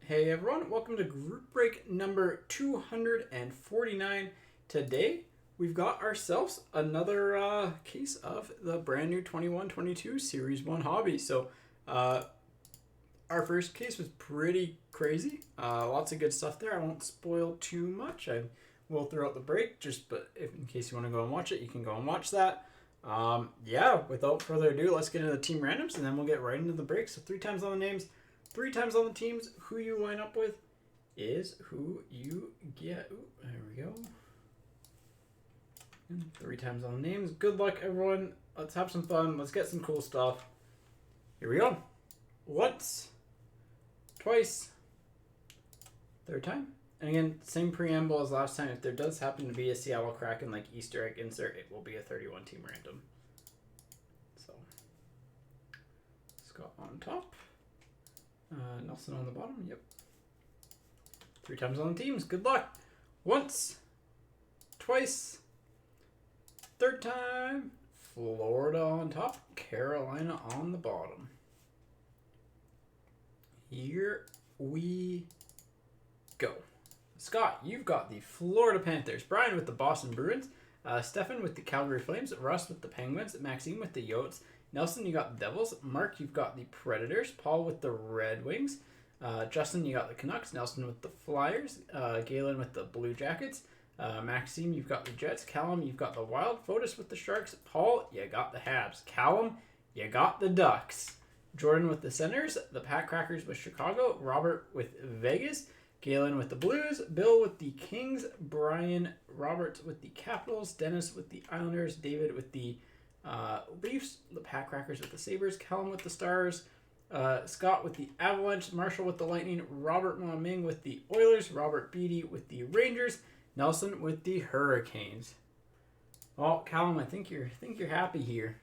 Hey everyone, welcome to group break number 249. Today we've got ourselves another case of the brand new 21-22 Series 1 hobby. So our first case was pretty crazy. Lots of good stuff there. I won't spoil too much. I will throughout the break, but if in case you want to go and watch it, you can go and watch that. Without further ado, let's get into the team randoms and then we'll get right into the break. So 3 times on the names, 3 times on the teams. Who you line up with is who you get. Ooh, there we go. And 3 times on the names. Good luck, everyone. Let's have some fun. Let's get some cool stuff. Here we go. Once, twice, third time. And again, same preamble as last time. If there does happen to be a Seattle Kraken like Easter egg insert, it will be a 31 team random. So, Scott on top. Nelson on the bottom. Yep. 3 times on the teams. Good luck. Once, twice, third time. Florida on top. Carolina on the bottom. Here we go. Scott, you've got the Florida Panthers. Brian with the Boston Bruins. Stefan with the Calgary Flames. Russ with the Penguins. Maxime with the Yotes. Nelson, you got the Devils. Mark, you've got the Predators. Paul with the Red Wings. Justin, you got the Canucks. Nelson with the Flyers. Galen with the Blue Jackets. Maxime, you've got the Jets. Callum, you've got the Wild. Fotis with the Sharks. Paul, you got the Habs. Callum, you got the Ducks. Jordan with the Senators. The Pat Crackers with Chicago. Robert with Vegas. Galen with the Blues, Bill with the Kings, Brian Roberts with the Capitals, Dennis with the Islanders, David with the Leafs, the Pat Crackers with the Sabres, Callum with the Stars, Scott with the Avalanche, Marshall with the Lightning, Robert Ming with the Oilers, Robert Beatty with the Rangers, Nelson with the Hurricanes. Well, Callum, I think you're happy here.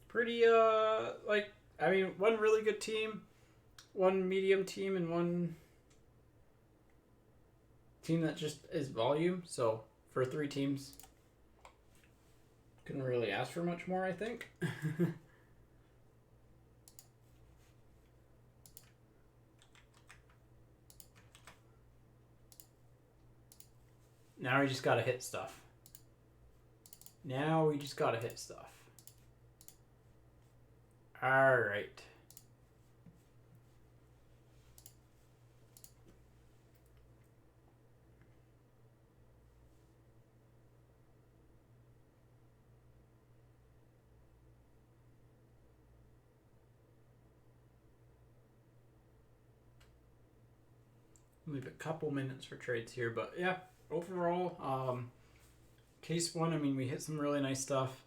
Pretty one really good team, one medium team, and one team that just is volume. So for 3 teams, couldn't really ask for much more, I think. Now we just gotta hit stuff. All right. Leave a couple minutes for trades here, but yeah, overall, case 1, I mean, we hit some really nice stuff.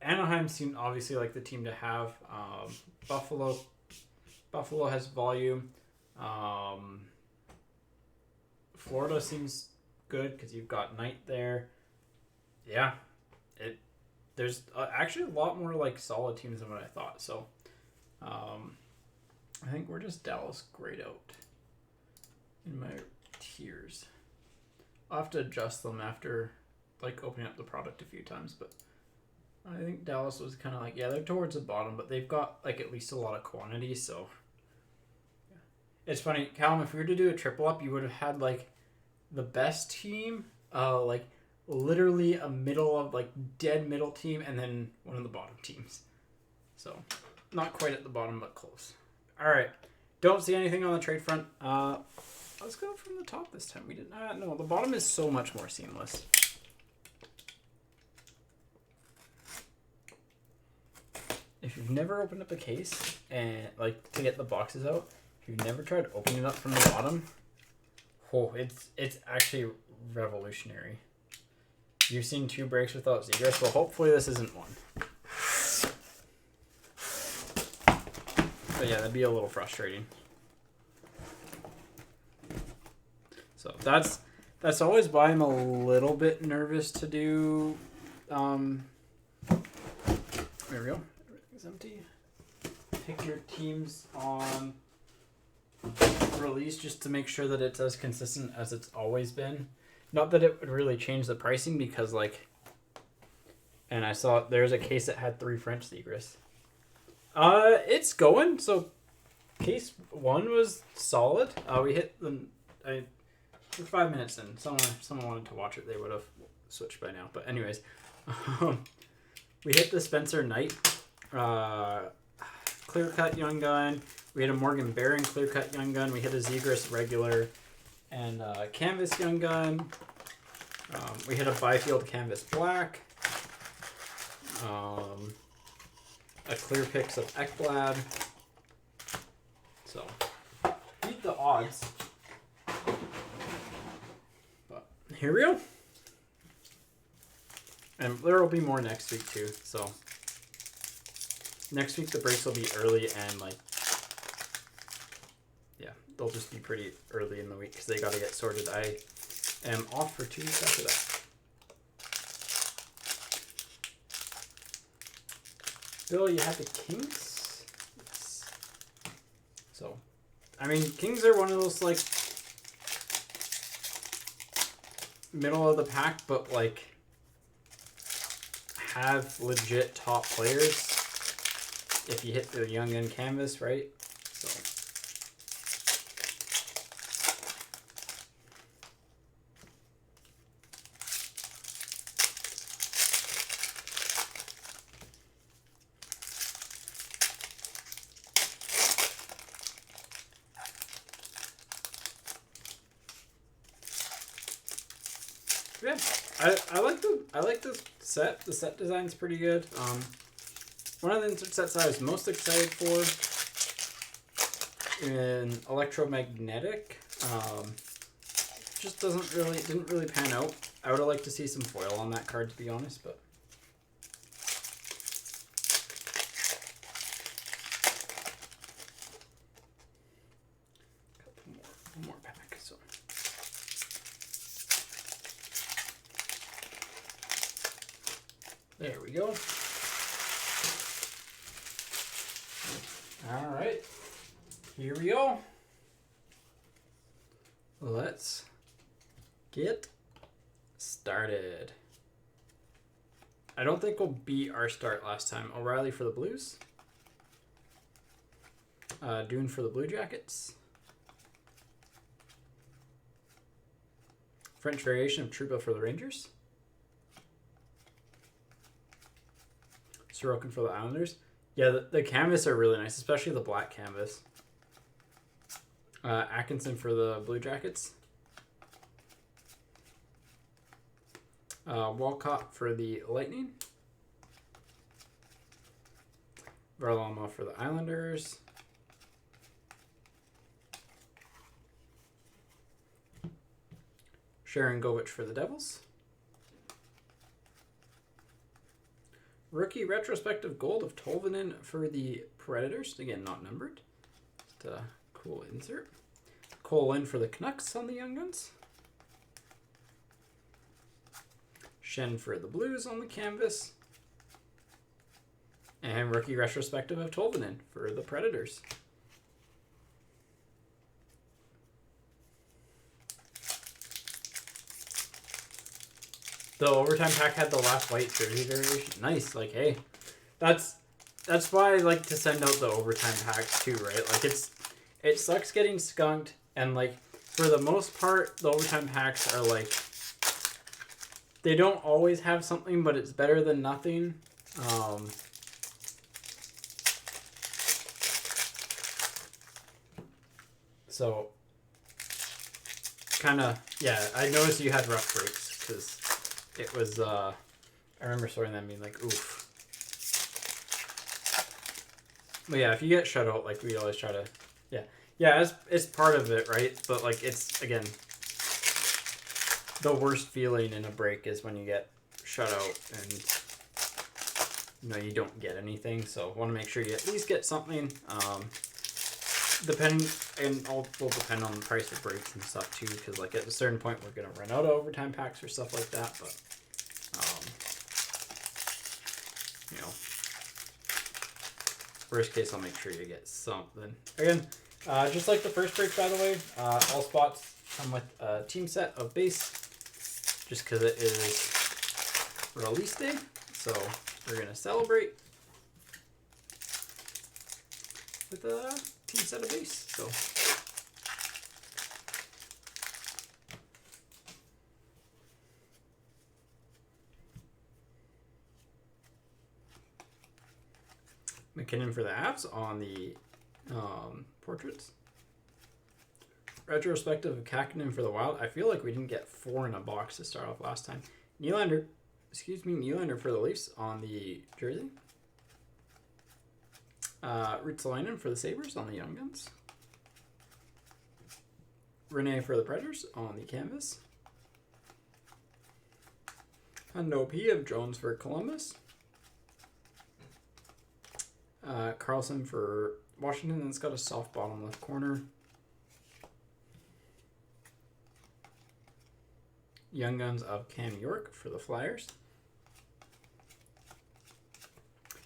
Anaheim seemed obviously like the team to have. Buffalo has volume. Florida seems good because you've got Knight there. Yeah, there's actually a lot more like solid teams than what I thought. So, I think we're just Dallas grayed out in my tiers. I'll have to adjust them after like opening up the product a few times, but I think Dallas was kind of like, yeah, they're towards the bottom, but they've got like at least a lot of quantity. So yeah. It's funny, Callum, if we were to do a triple up, you would have had like the best team, like literally a middle of like dead middle team, and then one of the bottom teams. So not quite at the bottom, but close. All right. Don't see anything on the trade front. Let's go from the top this time. We didn't. No, the bottom is so much more seamless. If you've never opened up a case and like to get the boxes out, if you've never tried opening it up from the bottom, it's actually revolutionary. You've seen 2 breaks without Zegras, well, hopefully this isn't one. But yeah, that'd be a little frustrating. So that's always why I'm a little bit nervous to do. There we go. Everything's empty. Pick your teams on release just to make sure that it's as consistent as it's always been. Not that it would really change the pricing because and I saw there's a case that had 3 French Zegras. It's going. So case 1 was solid. We hit them. We're 5 minutes in. Someone wanted to watch it. They would have switched by now. But anyways, we hit the Spencer Knight clear cut young gun. We hit a Morgan Baron clear cut young gun. We hit a Zegras regular and canvas young gun. We hit a Byfield canvas black. A clear picks of Ekblad. So beat the odds. But here we go. And there will be more next week too. So next week the breaks will be early and like, yeah, they'll just be pretty early in the week because they got to get sorted. I am off for 2 weeks after that. Bill, you have the Kings? Yes. So, I mean, Kings are one of those, like, middle of the pack, but, like, have legit top players if you hit the young gun canvas, right? So. Yeah, I like the set. The set design's pretty good. One of the insert sets I was most excited for in Electromagnetic, just didn't really pan out. I would have liked to see some foil on that card, to be honest, but. One more pack, so. There we go. All right, here we go. Let's get started. I don't think we'll beat our start last time. O'Reilly for the Blues. Dune for the Blue Jackets. French variation of Trouba for the Rangers. Sorokin for the Islanders. Yeah, the canvas are really nice, especially the black canvas. Atkinson for the Blue Jackets. Walcott for the Lightning. Varlamov for the Islanders. Sharon Govich for the Devils. Rookie retrospective gold of Tolvanen for the Predators. Again, not numbered. Just a cool insert. Cole Lynn for the Canucks on the Young Guns. Shen for the Blues on the canvas. And rookie retrospective of Tolvanen for the Predators. The overtime pack had the last white jersey variation. Nice, like, hey, that's why I like to send out the overtime packs too, right? Like, it sucks getting skunked, and like for the most part, the overtime packs are like they don't always have something, but it's better than nothing. So kind of, yeah, I noticed you had rough breaks because it was, I remember sorting them being like, oof. But yeah, if you get shut out, like we always try to, yeah, it's part of it, right? But like, it's, again, the worst feeling in a break is when you get shut out and, you know, you don't get anything. So want to make sure you at least get something. And all will depend on the price of breaks and stuff too, because like at a certain point we're gonna run out of overtime packs or stuff like that. But you know, worst case, I'll make sure you get something. Again, just like the first break, by the way, all spots come with a team set of base, just because it is release day. So we're gonna celebrate with a team set of base. So McKinnon for the Avs on the portraits. Retrospective of Kakinen for the Wild. I feel like we didn't get 4 in a box to start off last time. Nylander for the Leafs on the jersey. Ruotsalainen for the Sabres on the Young Guns. Rene for the Predators on the canvas. Hundo P of Jones for Columbus. Carlson for Washington, and it's got a soft bottom left corner. Young Guns of Cam York for the Flyers.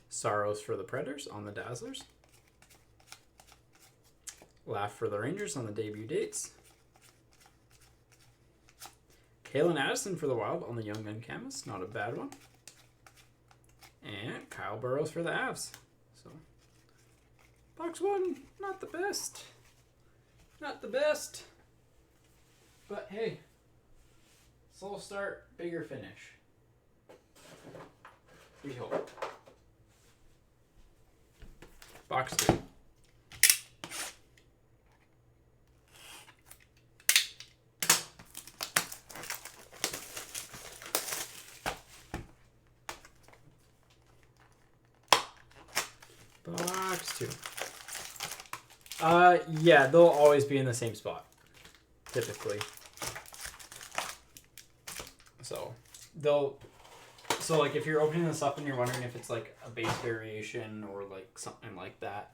Saros for the Predators on the Dazzlers. Laugh for the Rangers on the debut dates. Kalen Addison for the Wild on the Young Gun canvas. Not a bad one. And Kyle Burrows for the Avs. So, box 1, not the best. Not the best. But hey, slow start, bigger finish. We hope. Box 2. Box 2. Yeah, they'll always be in the same spot, typically. So like if you're opening this up and you're wondering if it's like a base variation or like something like that,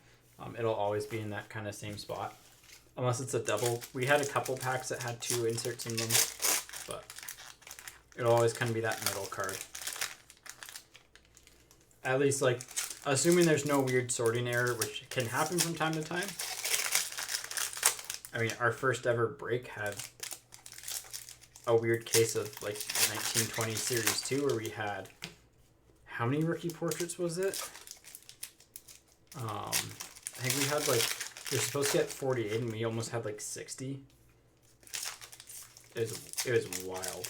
it'll always be in that kind of same spot, unless it's a double. We had a couple packs that had 2 inserts in them, but it'll always kind of be that middle card. At least, like, assuming there's no weird sorting error, which can happen from time to time. I mean, our first ever break had a weird case of like 1920 Series 2 where we had, how many rookie portraits was it? I think we had like, you're supposed to get 48 and we almost had like 60. It was wild.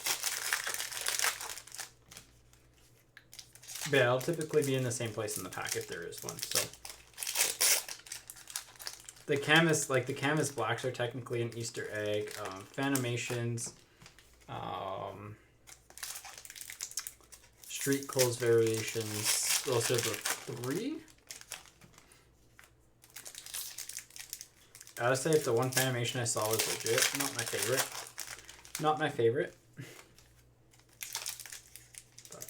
But yeah, it'll typically be in the same place in the pack if there is one. So the canvas blacks are technically an Easter egg. Fanimations, street clothes variations. Those are the 3. I would say if the one Fanimation I saw was legit, not my favorite. Not my favorite. But.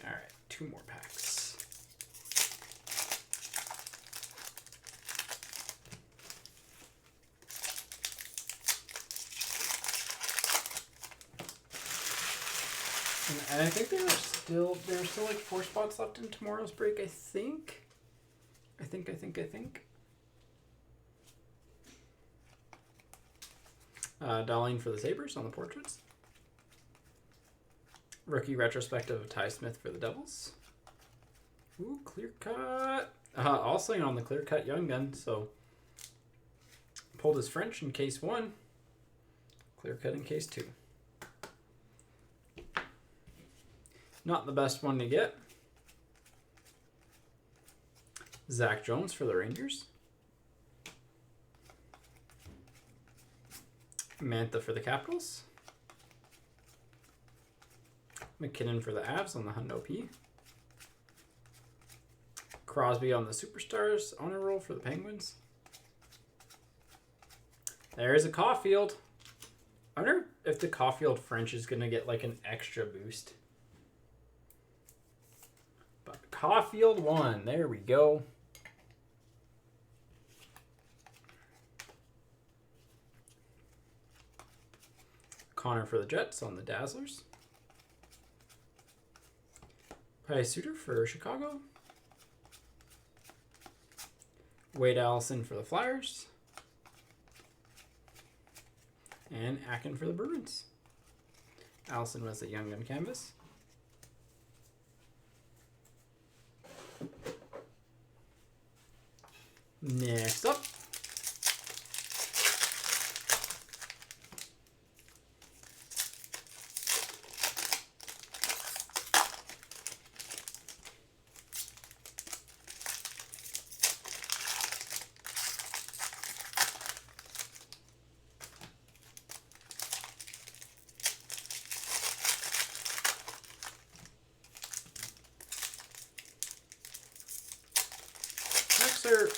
All right, 2 more packs. And I think there are still like 4 spots left in tomorrow's break, I think. I think. Darlene for the Sabres on the portraits. Rookie retrospective of Ty Smith for the Devils. Ooh, clear cut. Also on the clear cut Young Gun, so pulled his French in case 1. Clear cut in case 2. Not the best one to get. Zach Jones for the Rangers. Mantha for the Capitals. McKinnon for the Avs on the Hundo P. Crosby on the Superstars honor roll for the Penguins. There's a Caulfield. I wonder if the Caulfield French is going to get like an extra boost. But Caulfield 1. There we go. Connor for the Jets on the Dazzlers. Pius Suter for Chicago. Wade Allison for the Flyers. And Akin for the Bruins. Allison was the Young Gun canvas. Next up.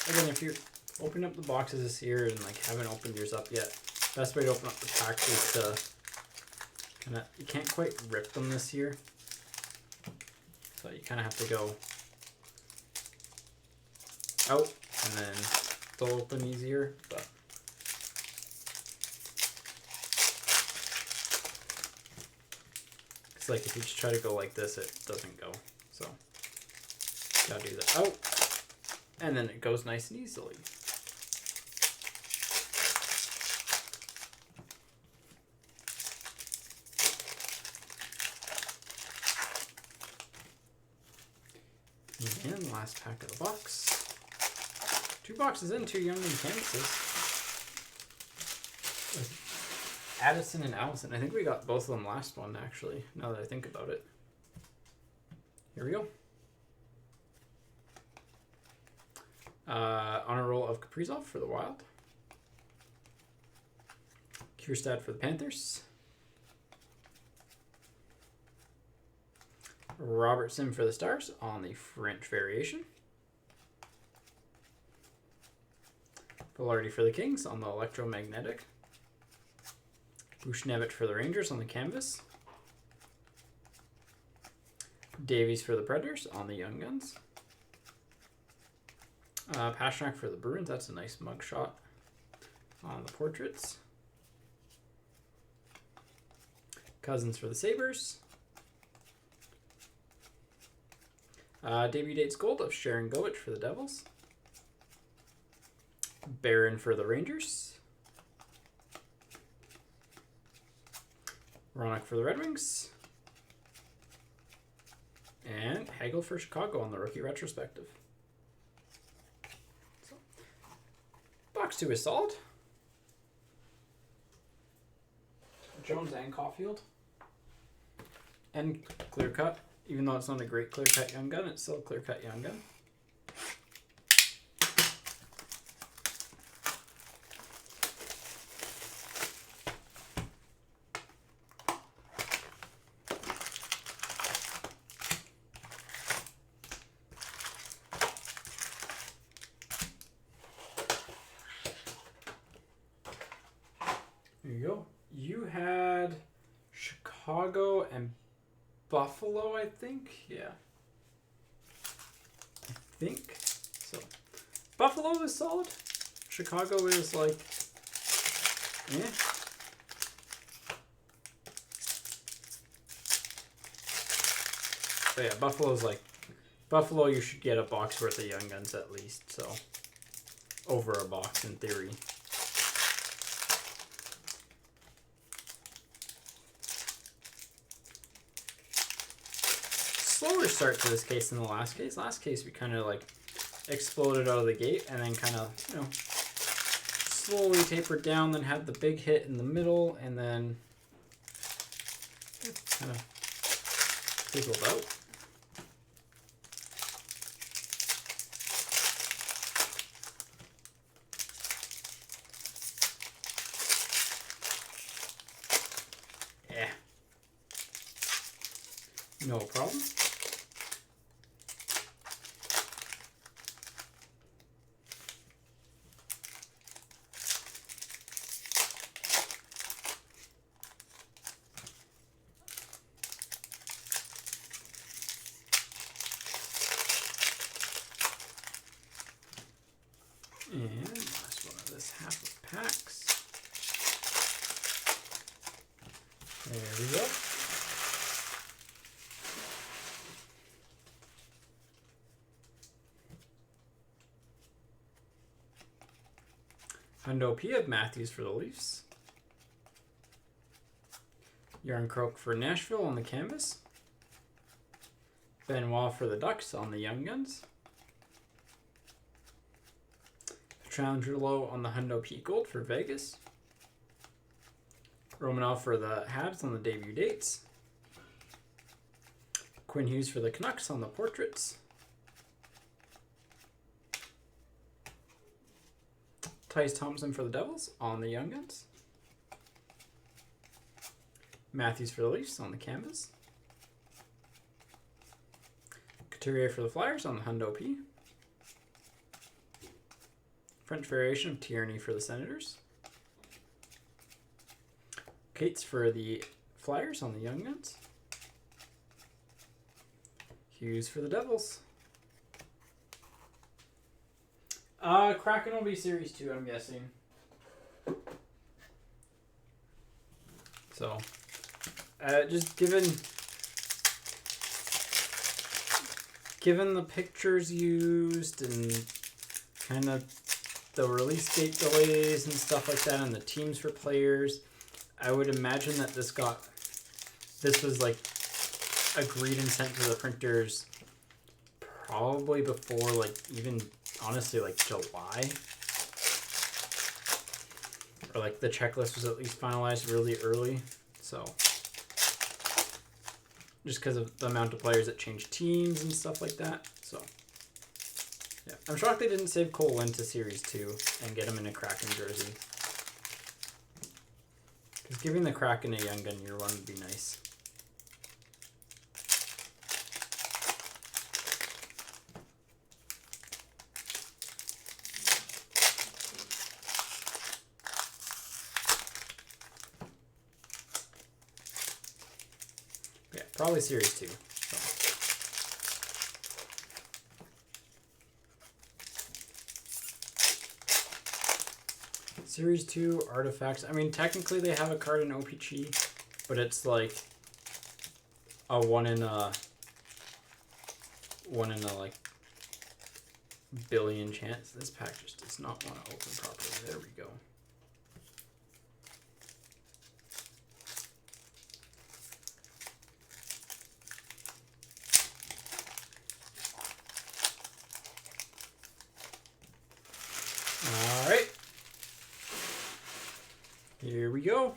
Again, if you're opening up the boxes this year and like haven't opened yours up yet, best way to open up the packs is to kind of, you can't quite rip them this year, so you kind of have to go out and then they'll open easier. But it's like if you just try to go like this, it doesn't go. So gotta do that out. And then it goes nice and easily. And last pack of the box. 2 boxes in, 2 Young Gun canvases. Addison and Allison. I think we got both of them last one, actually, now that I think about it. Here we go. Honor roll of Kaprizov for the Wild. Kierstad for the Panthers. Robertson for the Stars on the French variation. Velarde for the Kings on the electromagnetic. Buchnevich for the Rangers on the canvas. Davies for the Predators on the Young Guns. Pastrnak for the Bruins. That's a nice mug shot on the portraits. Cousins for the Sabres. Debut dates gold of Sharon Govich for the Devils. Barron for the Rangers. Ronak for the Red Wings. And Hagel for Chicago on the rookie retrospective. Box 2 is solid. Jones and Caulfield. And clear cut. Even though it's not a great clear cut Young Gun, it's still a clear cut Young Gun. There you go. You had Chicago and Buffalo, I think. Yeah. I think. So, Buffalo is solid. Chicago is like, eh. But yeah, Buffalo's like, Buffalo you should get a box worth of Young Guns at least, so. Over a box in theory. Slower start to this case than the last case. Last case we kind of like exploded out of the gate and then kind of, you know, slowly tapered down, then had the big hit in the middle and then kind of fizzled out. Yeah. No problem. And last one of this half of packs. There we go. Hundo P of Matthews for the Leafs. Yarncroak for Nashville on the canvas. Benoit for the Ducks on the Young Guns. Pietrangelo on the Hundo P Gold for Vegas. Romanov for the Habs on the debut dates. Quinn Hughes for the Canucks on the portraits. Tyce Thompson for the Devils on the Young Guns. Matthews for the Leafs on the canvas. Couturier for the Flyers on the Hundo P. French variation of Tierney for the Senators. Cates for the Flyers on the Young Guns. Hughes for the Devils. Kraken will be Series 2, I'm guessing. So, just given the pictures used and kind of the release date delays and stuff like that and the teams for players, I would imagine that this was like agreed and sent to the printers probably before like even honestly like July, or like the checklist was at least finalized really early. So just because of the amount of players that change teams and stuff like that. So yeah, I'm shocked they didn't save Cole Lind to Series 2 and get him in a Kraken jersey. Because giving the Kraken a Young Gun year one would be nice. Yeah, probably Series 2. So. Series 2 artifacts. I mean, technically they have a card in OPG, but it's like a one in a like billion chance. This pack just does not want to open properly. There we go. All right. Here we go.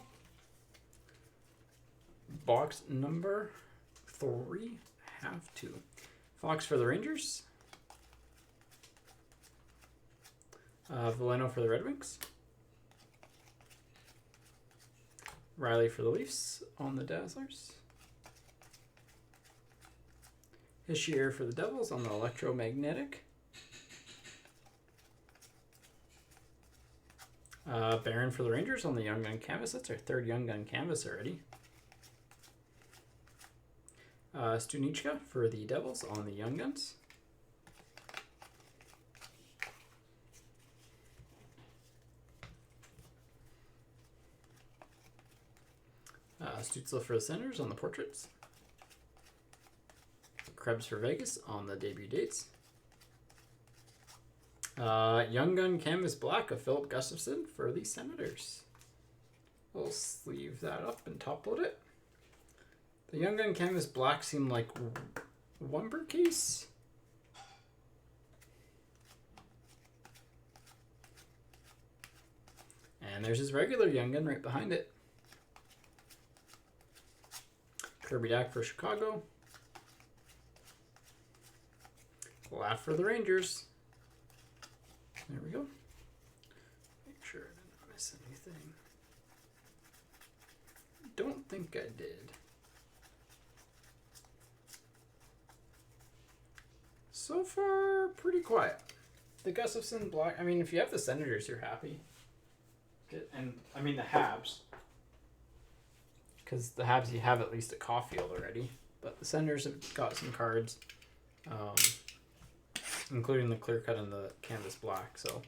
Box number 3, half 2. Fox for the Rangers. Veleno for the Red Wings. Riley for the Leafs on the Dazzlers. Hischier for the Devils on the Electromagnetic. Barron for the Rangers on the Young Gun canvas. That's our third Young Gun canvas already. Stunichka for the Devils on the Young Guns. Stützle for the Senators on the portraits. Krebs for Vegas on the debut dates. Young Gun Canvas Black of Philip Gustafson for the Senators. We'll sleeve that up and top load it. The Young Gun Canvas Black seemed like Wumber case. And there's his regular Young Gun right behind it. Kirby Dack for Chicago. Laugh for the Rangers. There we go. Make sure I didn't miss anything. Don't think I did. So far, pretty quiet. The Gustafson Black, I mean, if you have the Senators, you're happy. And, I mean, the Habs. Because the Habs, you have at least a Caulfield already. But the Senators have got some cards. Including the clear cut and the canvas black. So,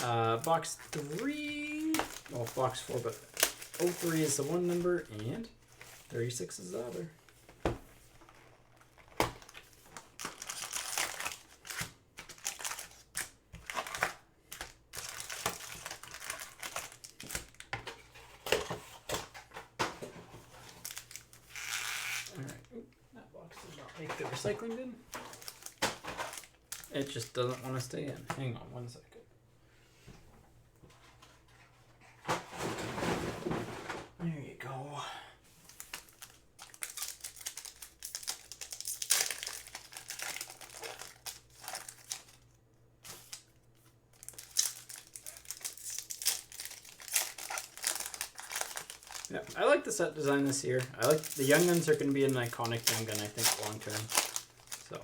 box 3, well, box 4, but 03 is the one number and 36 is the other. Make the recycling bin. It just doesn't want to stay in. Hang on 1 second. There you go. Yeah, I like the set design this year. I like the Young Guns are going to be an iconic Young Gun, I think, long term. So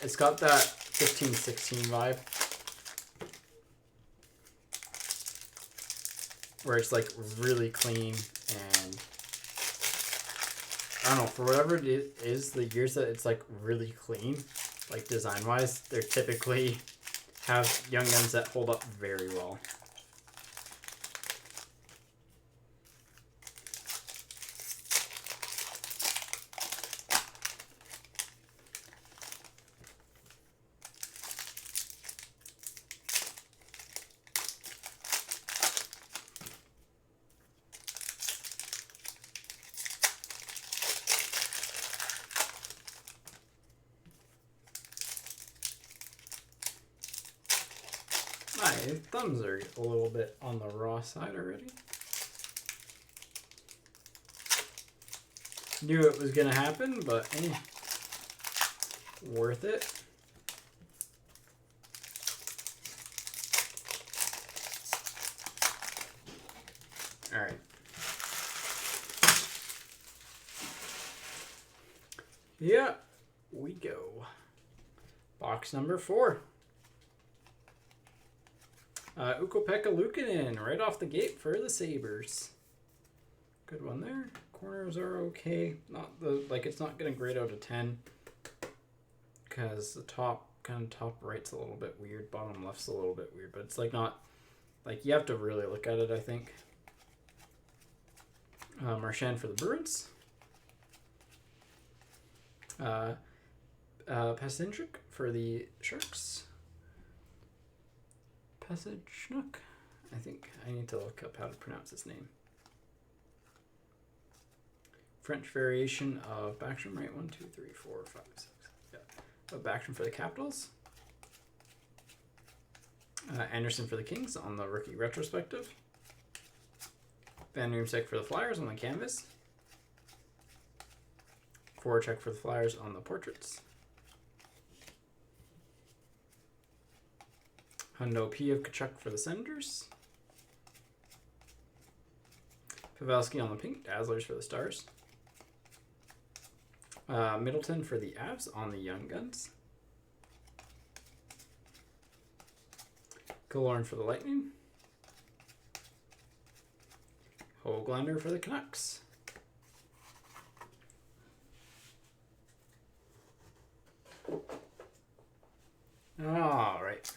it's got that 15-16 vibe, where it's like really clean, and I don't know, for whatever it is, the years that it's like really clean, like design wise, they're typically have Young Guns that hold up very well. My thumbs are a little bit on the raw side already. Knew it was gonna happen, but worth it. All right. Yeah, we go. Box number 4. Ukko-Pekka Luukkonen right off the gate for the Sabres. Good one there. Corners are okay. Not the it's not getting grade out of 10 because the top right's a little bit weird, bottom left's a little bit weird, but it's like not like you have to really look at it, I think. Marchand for the Bruins. Pasichnuk for the Sharks. Pasichnuk? I think I need to look up how to pronounce his name. French variation of Backstrom, right? 1, 2, 3, 4, 5, 6. Yeah. Backstrom for the Capitals. Anderson for the Kings on the rookie retrospective. Van Riemsdyk for the Flyers on the canvas. Voracek for the Flyers on the portraits. Hundo P of Tkachuk for the Senators. Pavelski on the pink, Dazzlers for the Stars. Middleton for the Avs on the Young Guns. Killorn for the Lightning. Höglander for the Canucks. All right.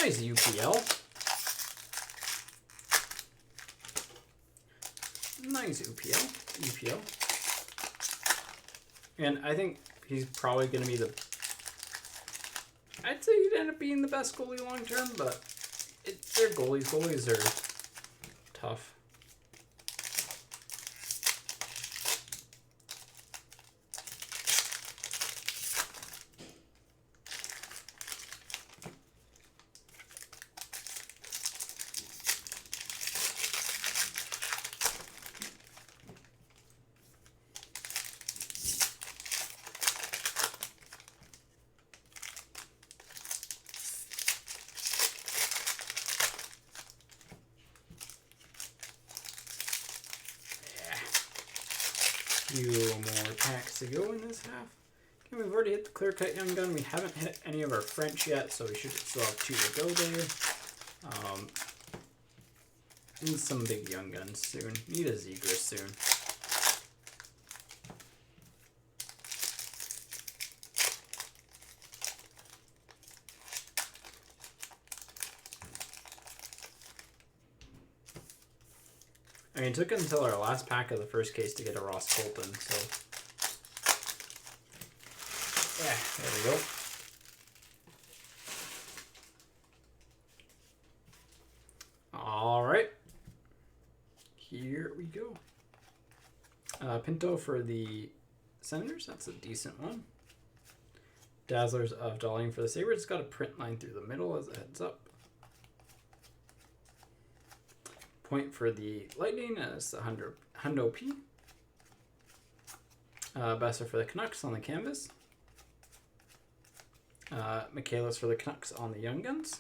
Nice UPL. Nice UPL. And I think he's probably going to be I'd say he'd end up being the best goalie long term, but they're goalies. Goalies are tough. Few more packs to go in this half. Okay, we've already hit the clear cut Young Gun. We haven't hit any of our French yet, so we should still have 2 to go there. Need some big Young Guns soon. Need a Zegras soon. I mean, it took until our last pack of the first case to get a Ross Colton, so... Yeah, there we go. All right. Here we go. Pinto for the Senators. That's a decent one. Dazzlers of Darlene for the Sabres. It's got a print line through the middle as a heads up. Point for the Lightning as the Hundo P. Besser for the Canucks on the canvas. Michaelis for the Canucks on the Young Guns.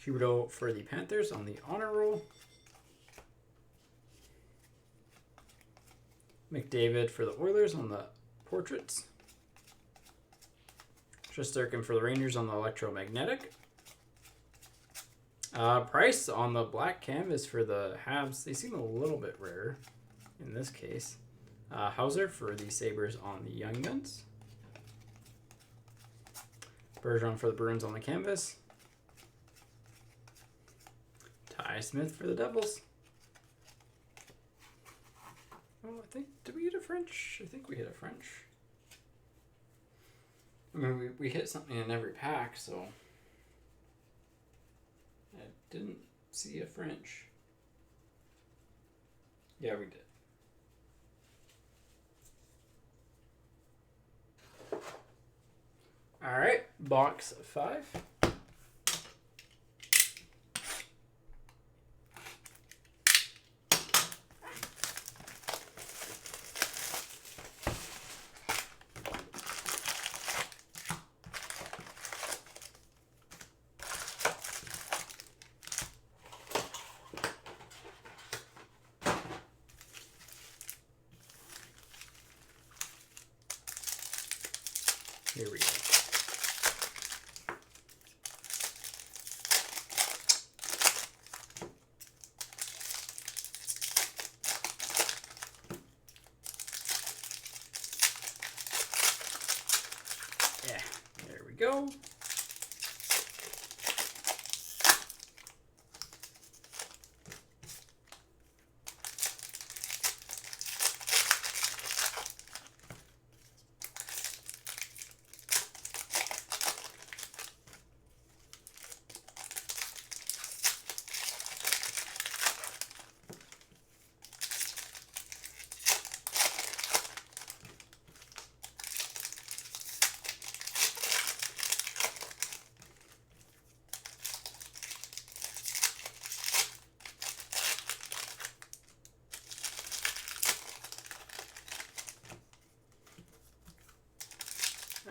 Huberdeau for the Panthers on the honor roll. McDavid for the Oilers on the portraits. Shesterkin for the Rangers on the electromagnetic. Price on the black canvas for the Habs. They seem a little bit rare in this case. Hauser for the Sabres on the Young Guns. Bergeron for the Bruins on the canvas. Ty Smith for the Devils. Oh, I think, did we hit a French? I think we hit a French. I mean, we hit something in every pack, so I didn't see a French. Yeah, we did. All right, box 5. Here we go. Yeah, there we go.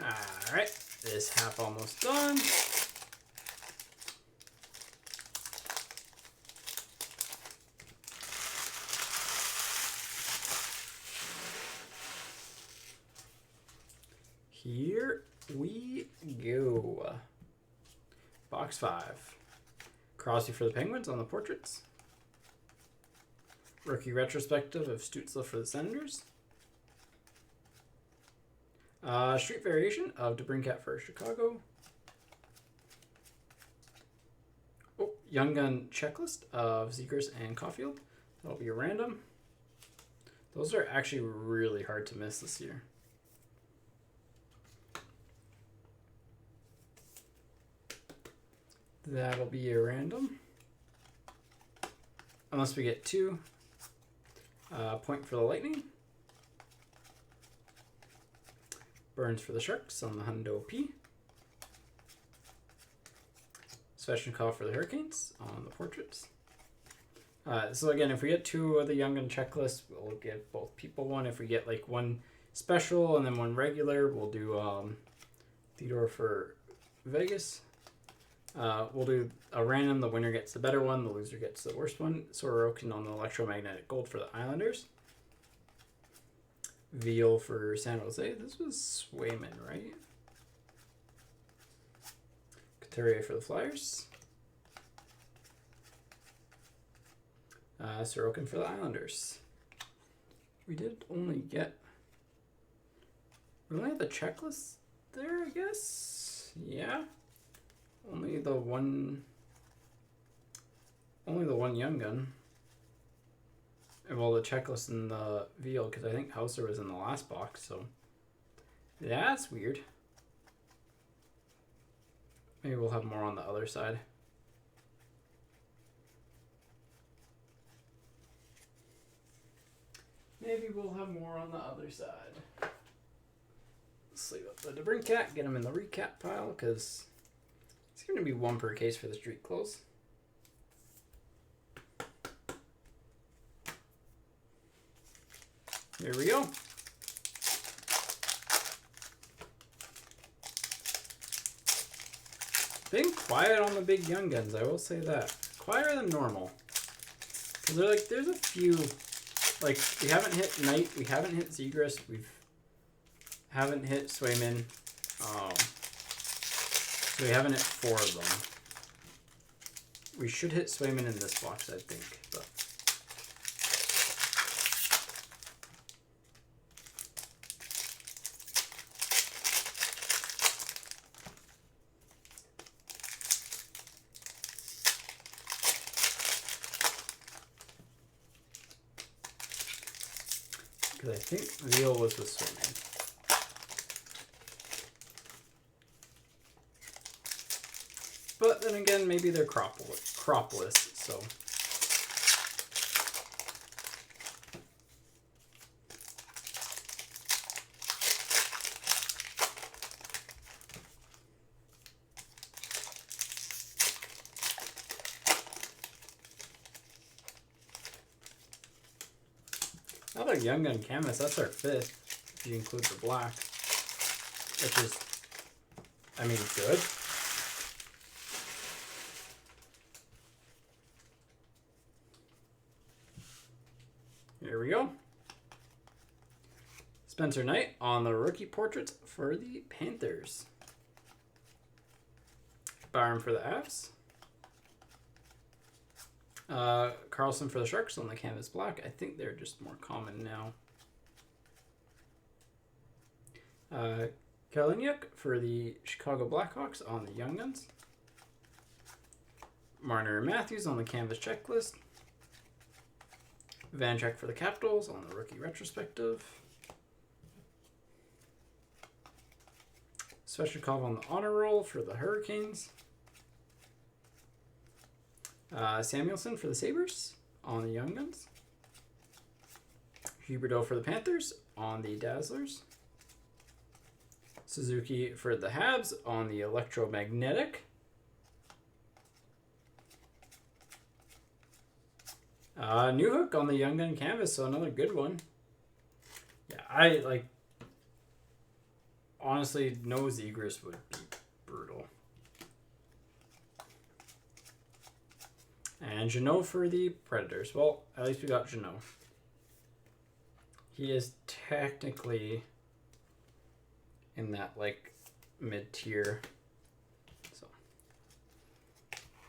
All right, this half almost done. Here we go. Box 5. Crosby for the Penguins on the portraits. Rookie retrospective of Stützle for the Senators. Street variation of DeBrincat for Chicago. Oh, Young Gun checklist of Zegers and Caulfield. That'll be a random. Those are actually really hard to miss this year. That'll be a random. Unless we get 2. Point for the Lightning. Burns for the Sharks on the Hundo P. Svechnikov for the Hurricanes on the portraits. So again, if we get 2 of the Young Gun checklist, we'll give both people one. If we get like one special and then one regular, we'll do Theodore for Vegas. We'll do a random. The winner gets the better one. The loser gets the worst one. Sorokin on the electromagnetic gold for the Islanders. Veal for San Jose. This was Swayman, right? Couturier for the Flyers. Sorokin for the Islanders. We did only get... We only had the checklist there, I guess? Yeah. Only the one Young Gun. Well, the checklist and the Veal, because I think Hauser was in the last box, so yeah, that's weird. Maybe we'll have more on the other side. Maybe we'll have more on the other side. Sleeve up the DeBrincat, get him in the recap pile, because it's going to be one per case for the street clothes. There we go. Being quiet on the big young guns, I will say that. Quieter than normal. Because there's a few, like, we haven't hit Knight, we haven't hit Zegras, haven't hit Swayman. So we haven't hit 4 of them. We should hit Swayman in this box, I think. But because I think Veal was with Swayman. But then again, maybe they're cropless, so. Another Young Gun canvas, that's our 5th, if you include the black. Which is, I mean, good. Here we go. Spencer Knight on the rookie portraits for the Panthers. Byram for the Avs. Carlson for the Sharks on the canvas black. I think they're just more common now. Kaliniuk for the Chicago Blackhawks on the Young Guns. Marner and Matthews on the canvas checklist. Vanchek for the Capitals on the rookie retrospective. Svechnikov on the honor roll for the Hurricanes. Samuelson for the Sabres on the Young Guns. Huberdeau for the Panthers on the Dazzlers. Suzuki for the Habs on the Electromagnetic. Newhook on the Young Gun canvas, so another good one. Yeah, honestly, no Zegras would be brutal. And Jeannot for the Predators. Well, at least we got Jeannot. He is technically in that, mid-tier. So,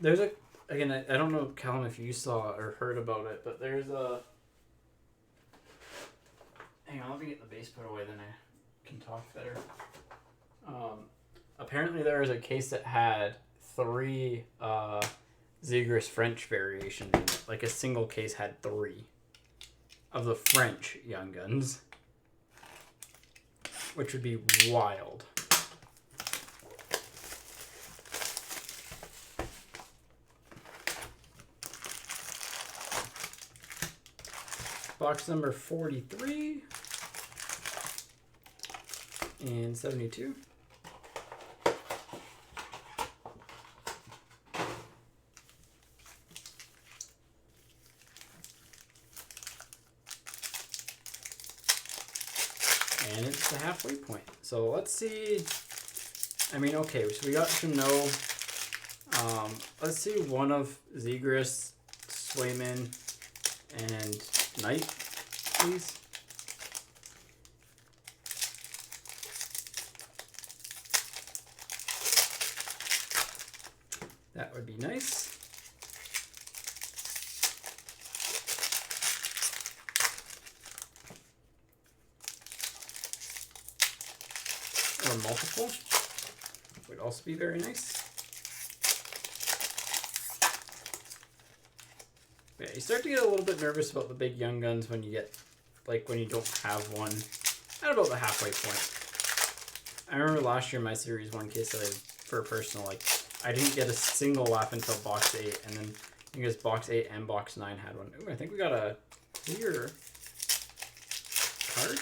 there's again, I don't know, Callum, if you saw or heard about it, but there's a... Hang on, let me get the base put away, then I can talk better. Apparently there was a case that had 3 Zegras French variations in it. Like, a single case had 3 of the French Young Guns, which would be wild. Box number 43 and 72. And it's the halfway point. So let's see. I mean, okay, so we got Jeannot. Let's see one of Zegras, Swayman, and Knight, please. That would be nice. Or multiple would also be very nice. Yeah, you start to get a little bit nervous about the big Young Guns when you get, when you don't have one at about the halfway point. I remember last year in my Series 1 case that for personal, I didn't get a single laugh until box 8, and then I think it was box 8 and box 9 had one. Ooh, I think we got a clear card.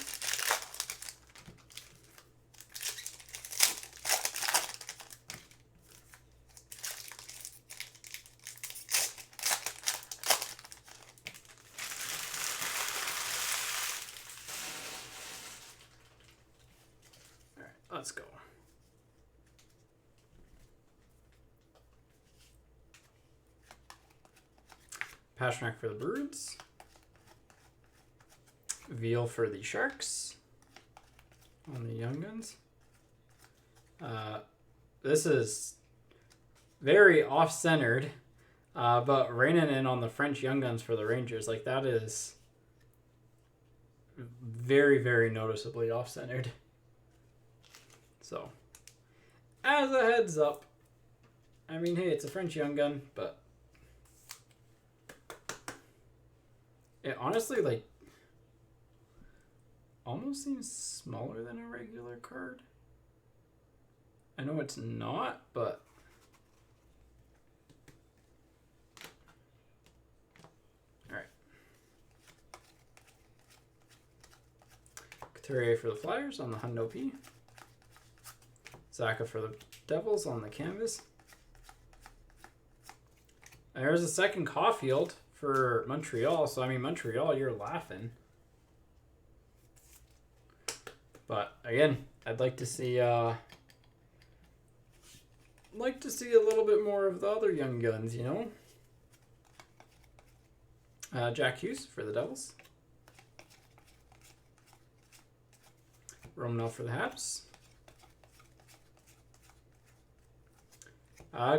All right, let's go. Pastrnak for the Bruins. Veal for the Sharks. On the Young Guns. This is very off-centered, but Reinanen on the French Young Guns for the Rangers, like that is very, very noticeably off-centered. So, as a heads up, I mean, hey, it's a French Young Gun, but it honestly, like, almost seems smaller than a regular card. I know it's not, but all right. Couturier for the Flyers on the Hundo P. Zaka for the Devils on the canvas. There's a second Caulfield for Montreal, so I mean Montreal, you're laughing. But again, I'd like to see a little bit more of the other Young Guns, you know. Jack Hughes for the Devils. Romanov for the Habs.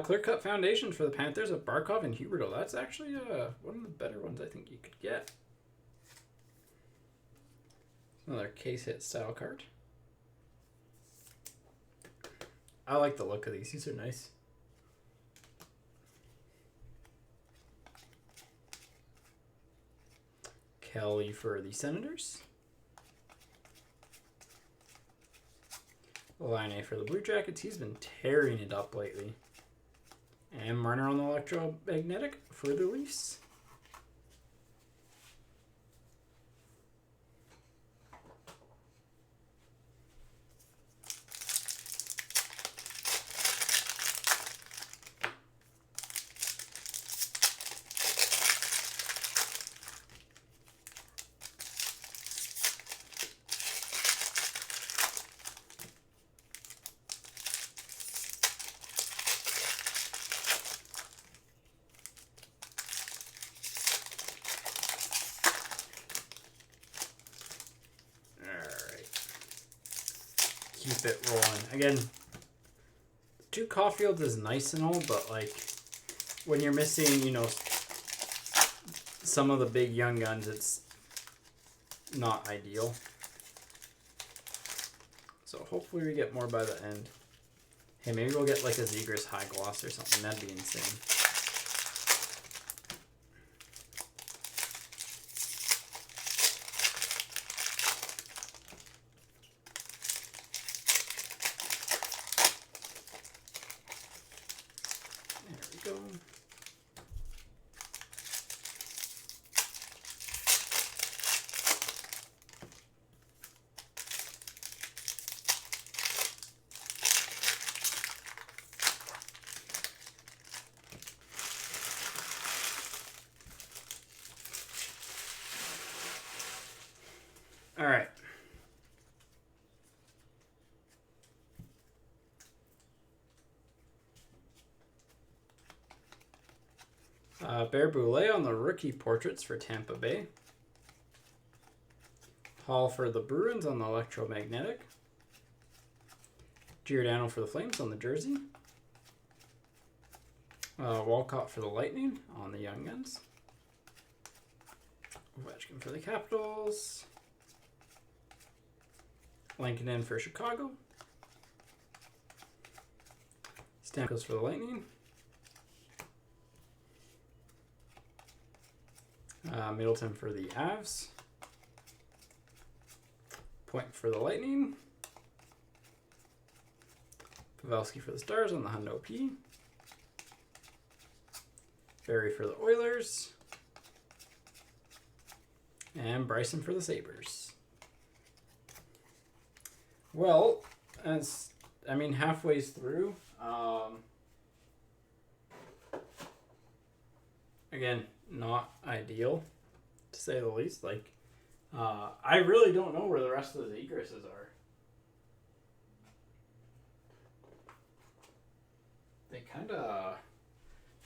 Clear Cut Foundation for the Panthers of Barkov and Huberdeau. That's actually one of the better ones I think you could get. Another case hit style card. I like the look of these. These are nice. Kelly for the Senators. Line for the Blue Jackets. He's been tearing it up lately. And Marner on the Electromagnetic for the Leafs. Keep it rolling. Again, 2 Caulfields is nice and all, but like when you're missing, you know, some of the big Young Guns, it's not ideal. So hopefully we get more by the end. Hey, maybe we'll get like a Zegras High Gloss or something. That'd be insane. Go. All right. Bear Boulet on the rookie portraits for Tampa Bay. Hall for the Bruins on the Electromagnetic. Giordano for the Flames on the jersey. Walcott for the Lightning on the Young Guns. Ovechkin for the Capitals. Lankinen for Chicago. Stamkos for the Lightning. Middleton for the Avs. Point for the Lightning. Pavelski for the Stars on the Hundo P. Barry for the Oilers. And Bryson for the Sabres. Well, I mean, halfway through. Again, not ideal, to say the least. Like, I really don't know where the rest of the egresses are. They kind of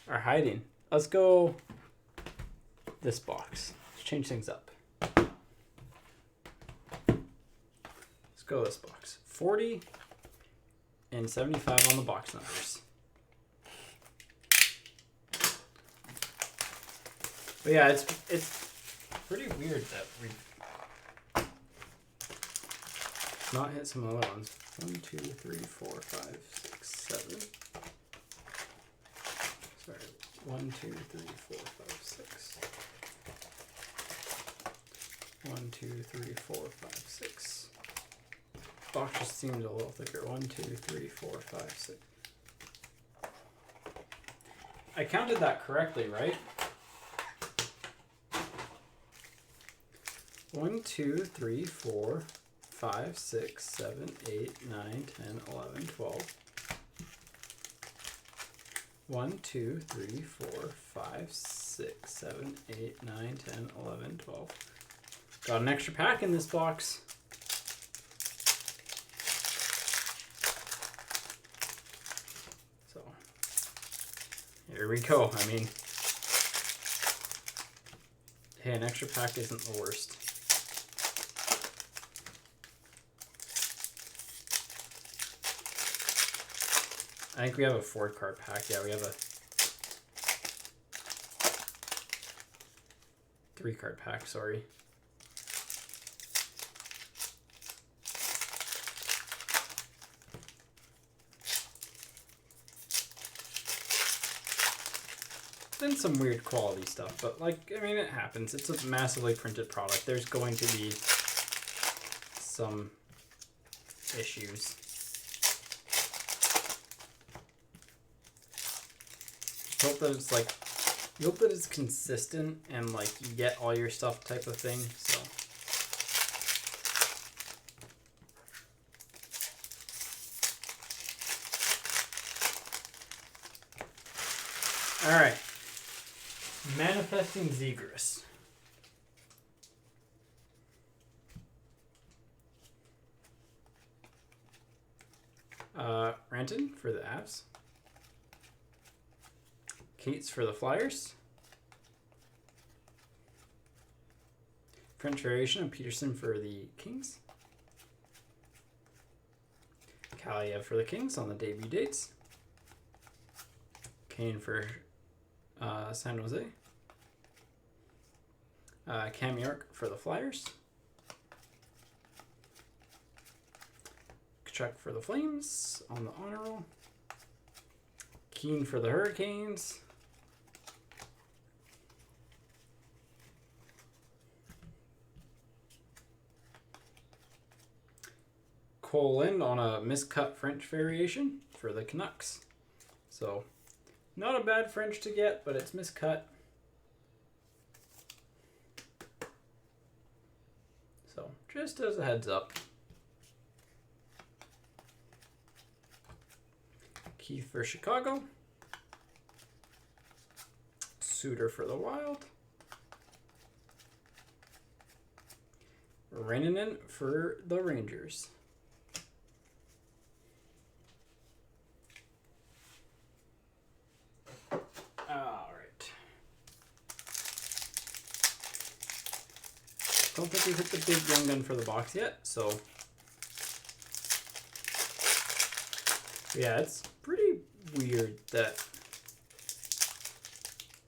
are hiding. Let's go this box. Let's change things up. Let's go this box. 40 and 75 on the box numbers. But yeah, it's pretty weird that we've not hit some other ones. 1, 2, 3, 4, 5, 6, 7. Sorry. 1, 2, 3, 4, 5, 6. 1, 2, 3, 4, 5, 6. Box just seems a little thicker. 1, 2, 3, 4, 5, 6. I counted that correctly, right? 1, 2, 3, 4, 5, 6, 7, 8, 9, 10, 11, 12. 1, 2, 3, 4, 5, 6, 7, 8, 9, 10, 11, 12. Got an extra pack in this box. So, here we go. I mean, hey, an extra pack isn't the worst. I think we have a 4-card pack. Yeah, we have a 3-card pack, sorry. Then some weird quality stuff, but like, I mean, it happens. It's a massively printed product. There's going to be some issues. Hope that it's like, you hope that it's consistent and like you get all your stuff type of thing. So all right, Manifesting Zegras. Ranton for the Avs. Cates for the Flyers. French variation of Peterson for the Kings. Kaliev for the Kings on the debut dates. Kane for San Jose. Cam York for the Flyers. Kachuk for the Flames on the honor roll. Keane for the Hurricanes. Cole Lind on a miscut French variation for the Canucks. So, not a bad French to get, but it's miscut. So, just as a heads up. Keith for Chicago. Suter for the Wild. Rantanen for the Rangers. Alright. Don't think we've hit the big young gun for the box yet, so yeah, it's pretty weird that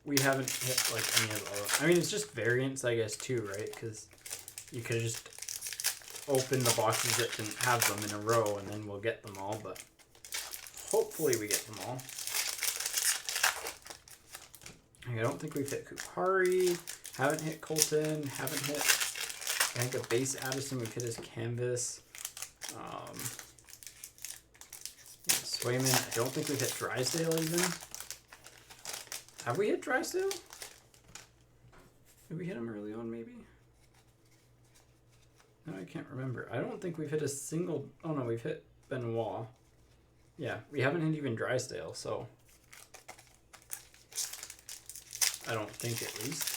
we haven't hit like any of those. I mean, it's just variants, I guess, too, right? Because you could have just opened the boxes that didn't have them in a row, and then we'll get them all. But hopefully, we get them all. I don't think we've hit Kupari. Haven't hit Colton. Haven't hit. I think a base Addison. We've hit his canvas. Swayman. I don't think we've hit Drysdale even. Have we hit Drysdale? Did we hit him early on, maybe? Now I can't remember. I don't think we've hit a single... Oh no, we've hit Benoit. Yeah, we haven't hit even Drysdale, so... I don't think, at least.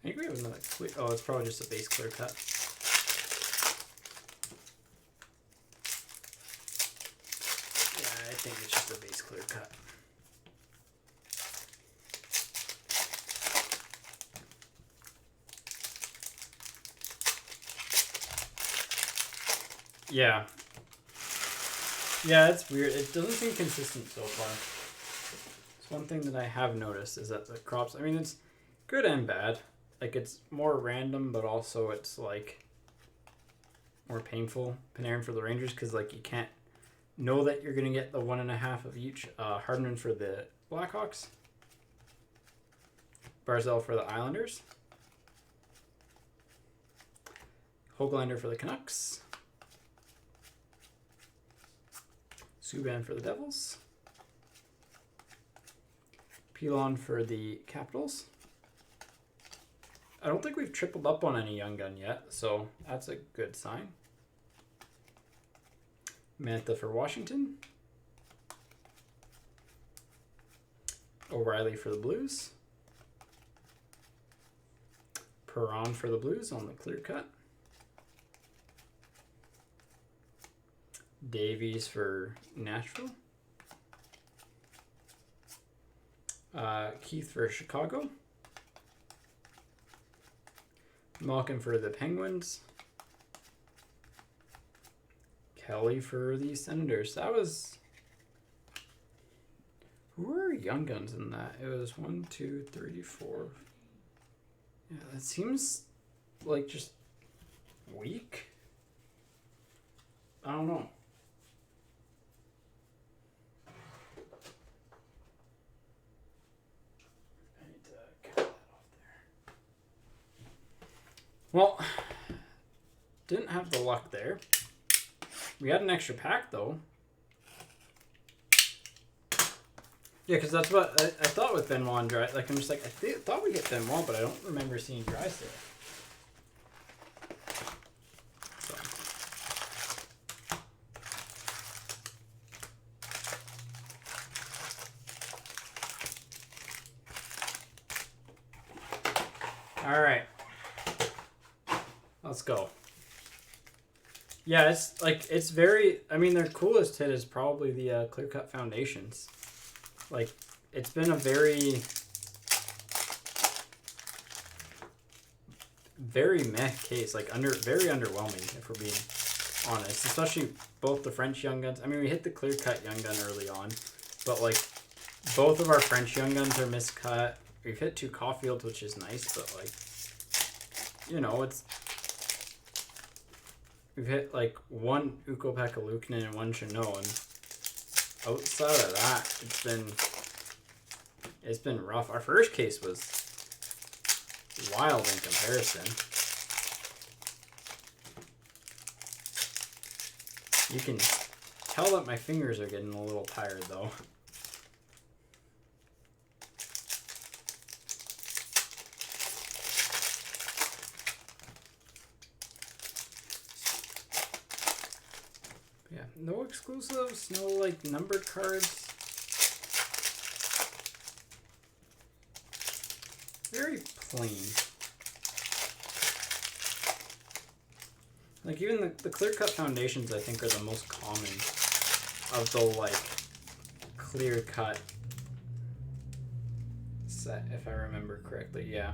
I think we have another clear... Oh, it's probably just a base clear cut. Yeah, I think it's just a base clear cut. Yeah. Yeah, it's weird. It doesn't seem consistent so far. It's one thing that I have noticed is that the crops... I mean, it's good and bad. Like, it's more random, but also it's, like, more painful. Panarin for the Rangers, because, like, you can't know that you're going to get the 1.5 of each. Hardman for the Blackhawks. Barzal for the Islanders. Hoglander for the Canucks. Subban for the Devils. Pilon for the Capitals. I don't think we've tripled up on any Young Gun yet, so that's a good sign. Mantha for Washington. O'Reilly for the Blues. Perron for the Blues on the clear cut. Davies for Nashville. Keith for Chicago. Malkin for the Penguins. Kelly for the Senators. That was... Who were Young Guns in that? It was 1, 2, 3, 4. Yeah, that seems like just weak. I don't know. I need to cut that off there. Well, didn't have the luck there. We had an extra pack though. Yeah, because that's what I thought with Benoit and Dry. Like, I'm just like, I thought we hit Benoit, but I don't remember seeing Drysdale. So. All right. Let's go. Yeah, it's like, it's very, I mean, their coolest hit is probably the Clear Cut Foundations. Like, it's been a very meh case, like very underwhelming if we're being honest, especially both the French Young Guns. I mean, we hit the Clear Cut Young Gun early on, but like both of our French Young Guns are miscut. We've hit 2 Caulfields, which is nice, but like, you know, we've hit like 1 Ukko-Pekka Luukkonen and 1 Chanot, and outside of that, it's been rough. Our first case was wild in comparison. You can tell that my fingers are getting a little tired though. Yeah, no exclusives, no like numbered cards. Very plain. Like, even the Clear Cut Foundations, I think, are the most common of the like clear cut set, if I remember correctly. Yeah.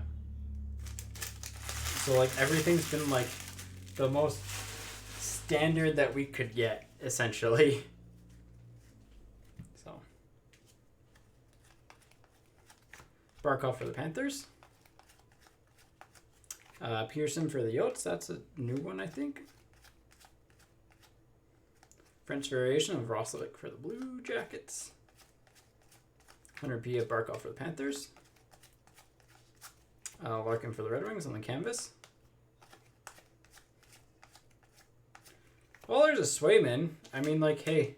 So like everything's been like the most standard that we could get, essentially. So Barkov for the Panthers. Pearson for the Yotes. That's a new one, I think. French variation of Roslovic for the Blue Jackets. 100p of Barkov for the Panthers. Larkin for the Red Wings on the canvas. Well, there's a Swayman. I mean, like, hey,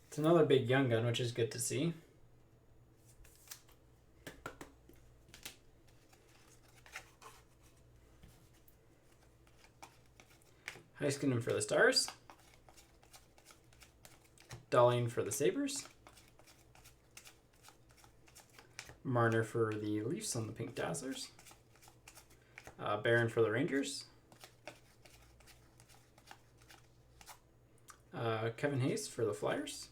it's another big Young Gun, which is good to see. Heiskanen for the Stars. Dahlin for the Sabres. Marner for the Leafs on the Pink Dazzlers. Barron for the Rangers. Kevin Hayes for the Flyers.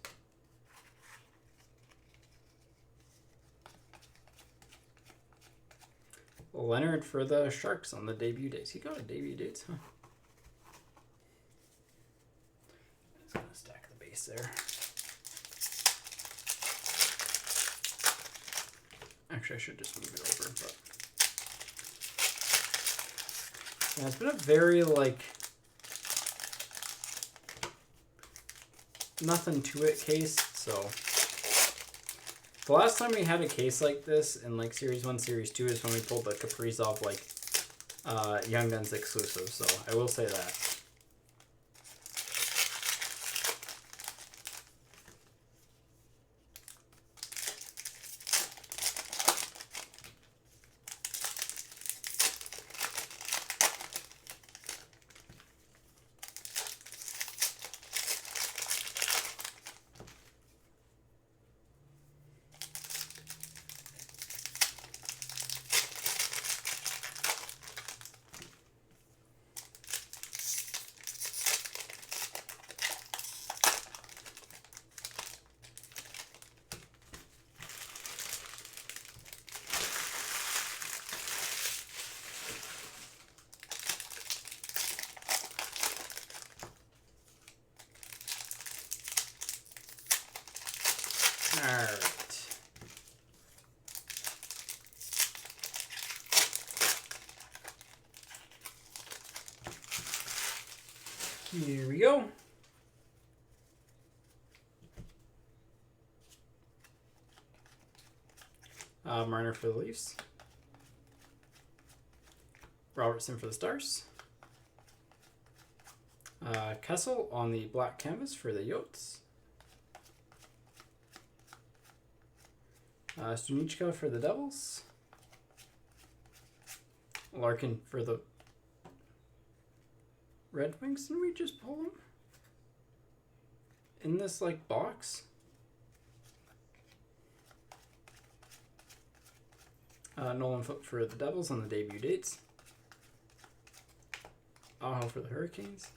Leonard for the Sharks on the debut dates. He got a debut dates, huh? Just gonna stack the base there. Actually, I should just move it over, but yeah, it's been a very nothing to it case. So the last time we had a case like this in Series 1, Series 2 is when we pulled the Kaprizov Young Guns exclusive. So I will say that. Alright. Here we go. Marner for the Leafs. Robertson for the Stars. Kessel on the black canvas for the Yotes. Stunichka for the Devils. Larkin for the Red Wings. Didn't we just pull him in this box? Nolan Foote for the Devils on the debut dates. Aho for the Hurricanes.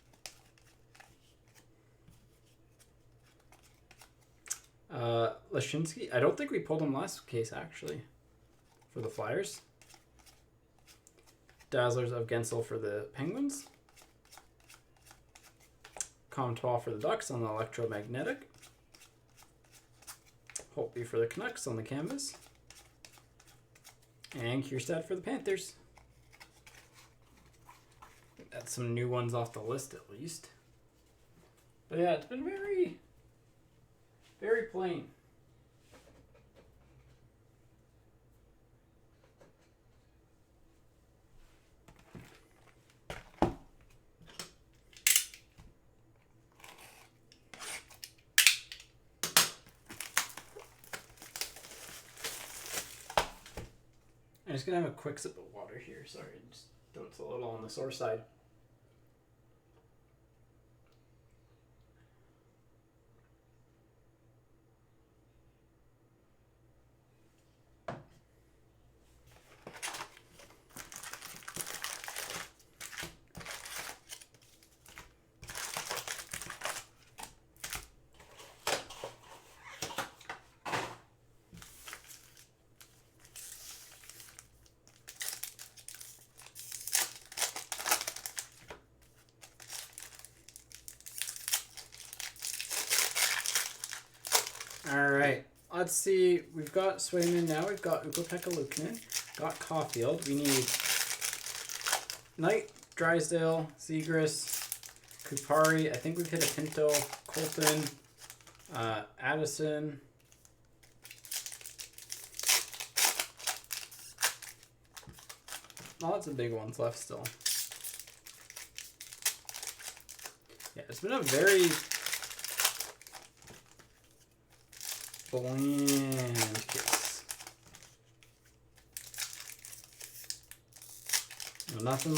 Lashinsky. I don't think we pulled him last case, actually, for the Flyers. Dazzlers of Gensel for the Penguins. Comtois for the Ducks on the electromagnetic. Holtby for the Canucks on the canvas. And Kierstad for the Panthers. That's some new ones off the list, at least. But yeah, it's been very, very plain. I'm just going to have a quick sip of water here. Sorry, just though it's a little on the sore side. All right, let's see. We've got Swayman now. We've got Ukko-Pekka Luukkonen. Got Caulfield. We need Knight, Drysdale, Zegras, Kupari. I think we've hit a Pinto, Colton, Addison. Lots of big ones left still. Yeah, it's been a very bland case. Nothing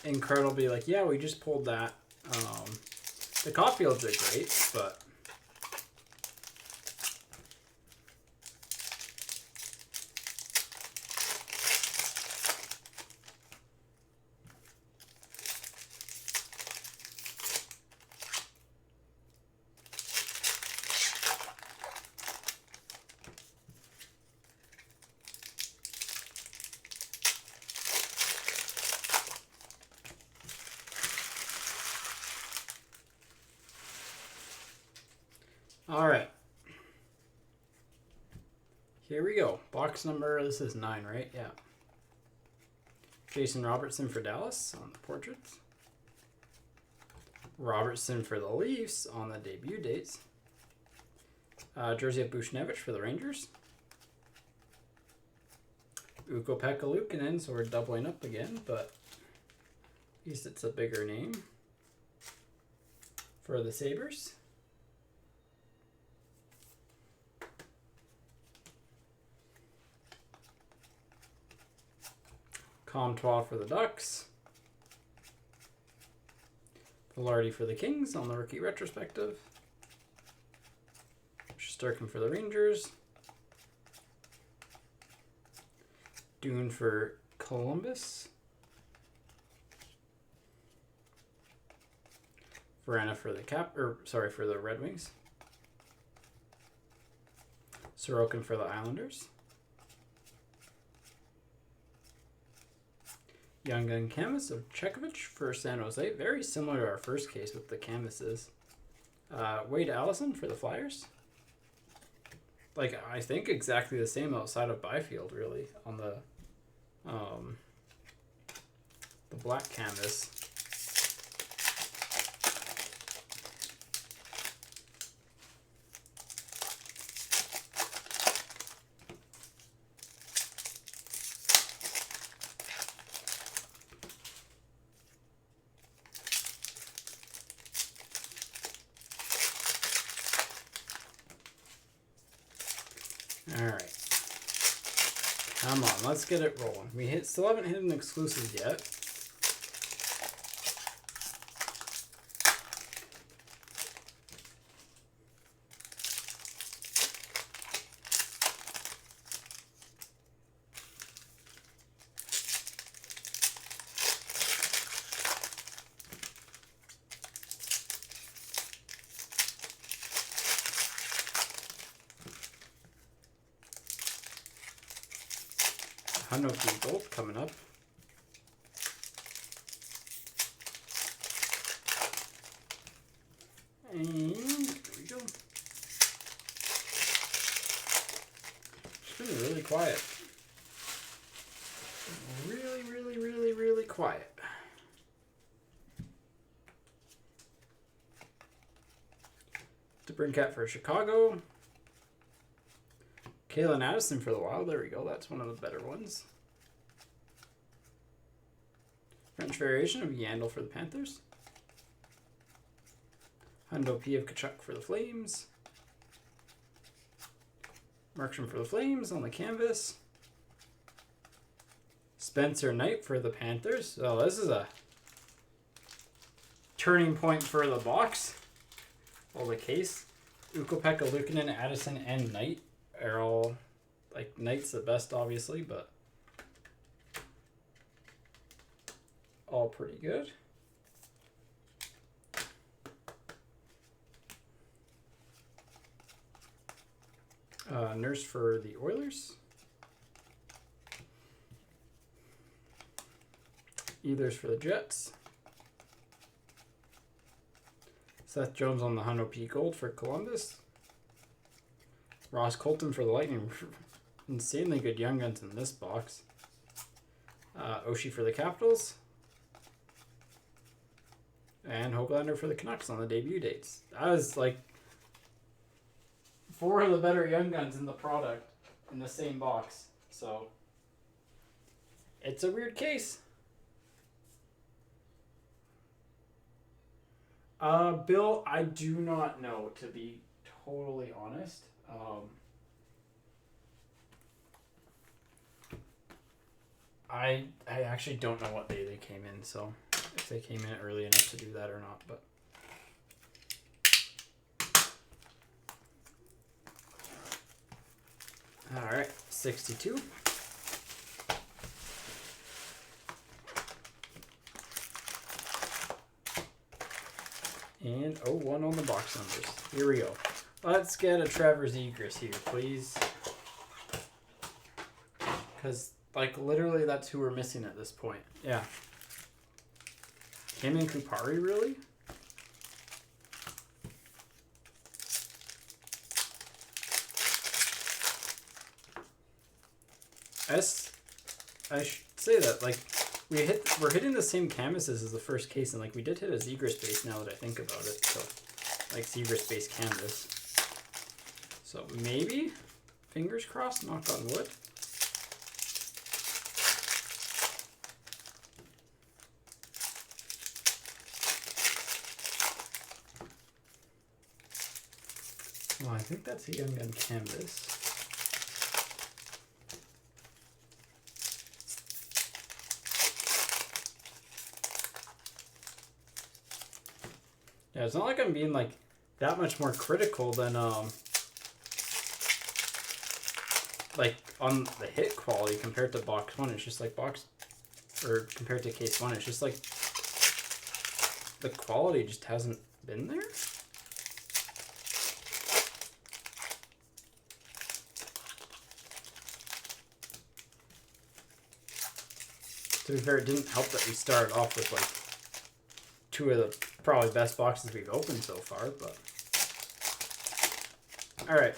incredibly like, yeah, we just pulled that. The Caulfields are great, but all right. Here we go. Box number, this is 9, right? Yeah. Jason Robertson for Dallas on the portraits. Robertson for the Leafs on the debut dates. Jersey of Buchnevich for the Rangers. Ukko-Pekka Luukkonen, so we're doubling up again, but at least it's a bigger name. For the Sabres. Comtois for the Ducks. Velarde for the Kings on the rookie retrospective. Shesterkin for the Rangers. Dune for Columbus. Verana for the for the Red Wings. Sorokin for the Islanders. Young Gun Canvas of Chekovich for San Jose. Very similar to our first case with the canvases. Wade Allison for the Flyers. Like, I think exactly the same outside of Byfield, really, on the black canvas. All right. Come on, let's get it rolling. We still haven't hit an exclusive yet. Hanoki Gold coming up. And here we go. It's been really quiet. Really quiet. DeBrincat for Chicago. Kalen Addison for the Wild. There we go. That's one of the better ones. French variation of Yandel for the Panthers. Hundo P of Kachuk for the Flames. Markstrom for the Flames on the canvas. Spencer Knight for the Panthers. Oh, this is a turning point for the box. Well, the case. Ukko-Pekka Luukkonen, Addison, and Knight are all, like, Knight's the best, obviously, but all pretty good. Nurse for the Oilers. Ehlers for the Jets. Seth Jones on the Hundo P Gold for Columbus. Ross Colton for the Lightning. Insanely good Young Guns in this box. Oshie for the Capitals. And Hoglander for the Canucks on the debut dates. That was like 4 of the better Young Guns in the product in the same box. So it's a weird case. Bill, I do not know, to be totally honest. I actually don't know what day they came in, so if they came in early enough to do that or not, but. All right, 62. And 01 on the box numbers. Here we go. Let's get a Trevor Zegras here, please. Because, like, literally that's who we're missing at this point. Yeah. Him and Kupari, really? I should say that, like, we're hitting the same canvases as the first case, and like we did hit a Zegras base now that I think about it. So, like Zegras base canvas. So maybe, fingers crossed, knock on wood. Well, I think that's a Young Gun canvas. Yeah, it's not like I'm being like that much more critical than like on the hit quality compared to box one. It's just like compared to case one. It's just like the quality just hasn't been there. To be fair, it didn't help that we started off with like two of the probably best boxes we've opened so far, but all right,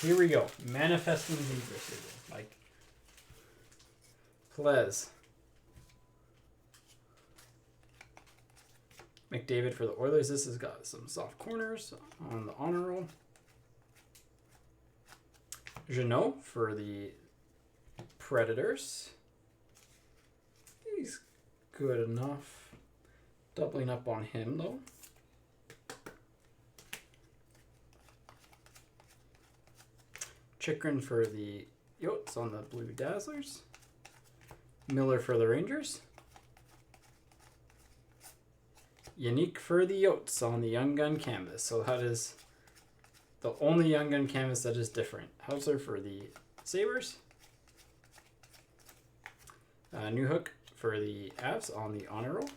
here we go. Manifesting Zegras, like Plez, McDavid for the Oilers. This has got some soft corners on the honor roll. Jeannot for the Predators. He's good enough. Doubling up on him, though. Chychrun for the Yotes on the Blue Dazzlers. Miller for the Rangers. Yannick for the Yotes on the Young Gun canvas. So that is the only Young Gun canvas that is different. Hauser for the Sabres. Newhook for the Avs on the honor roll.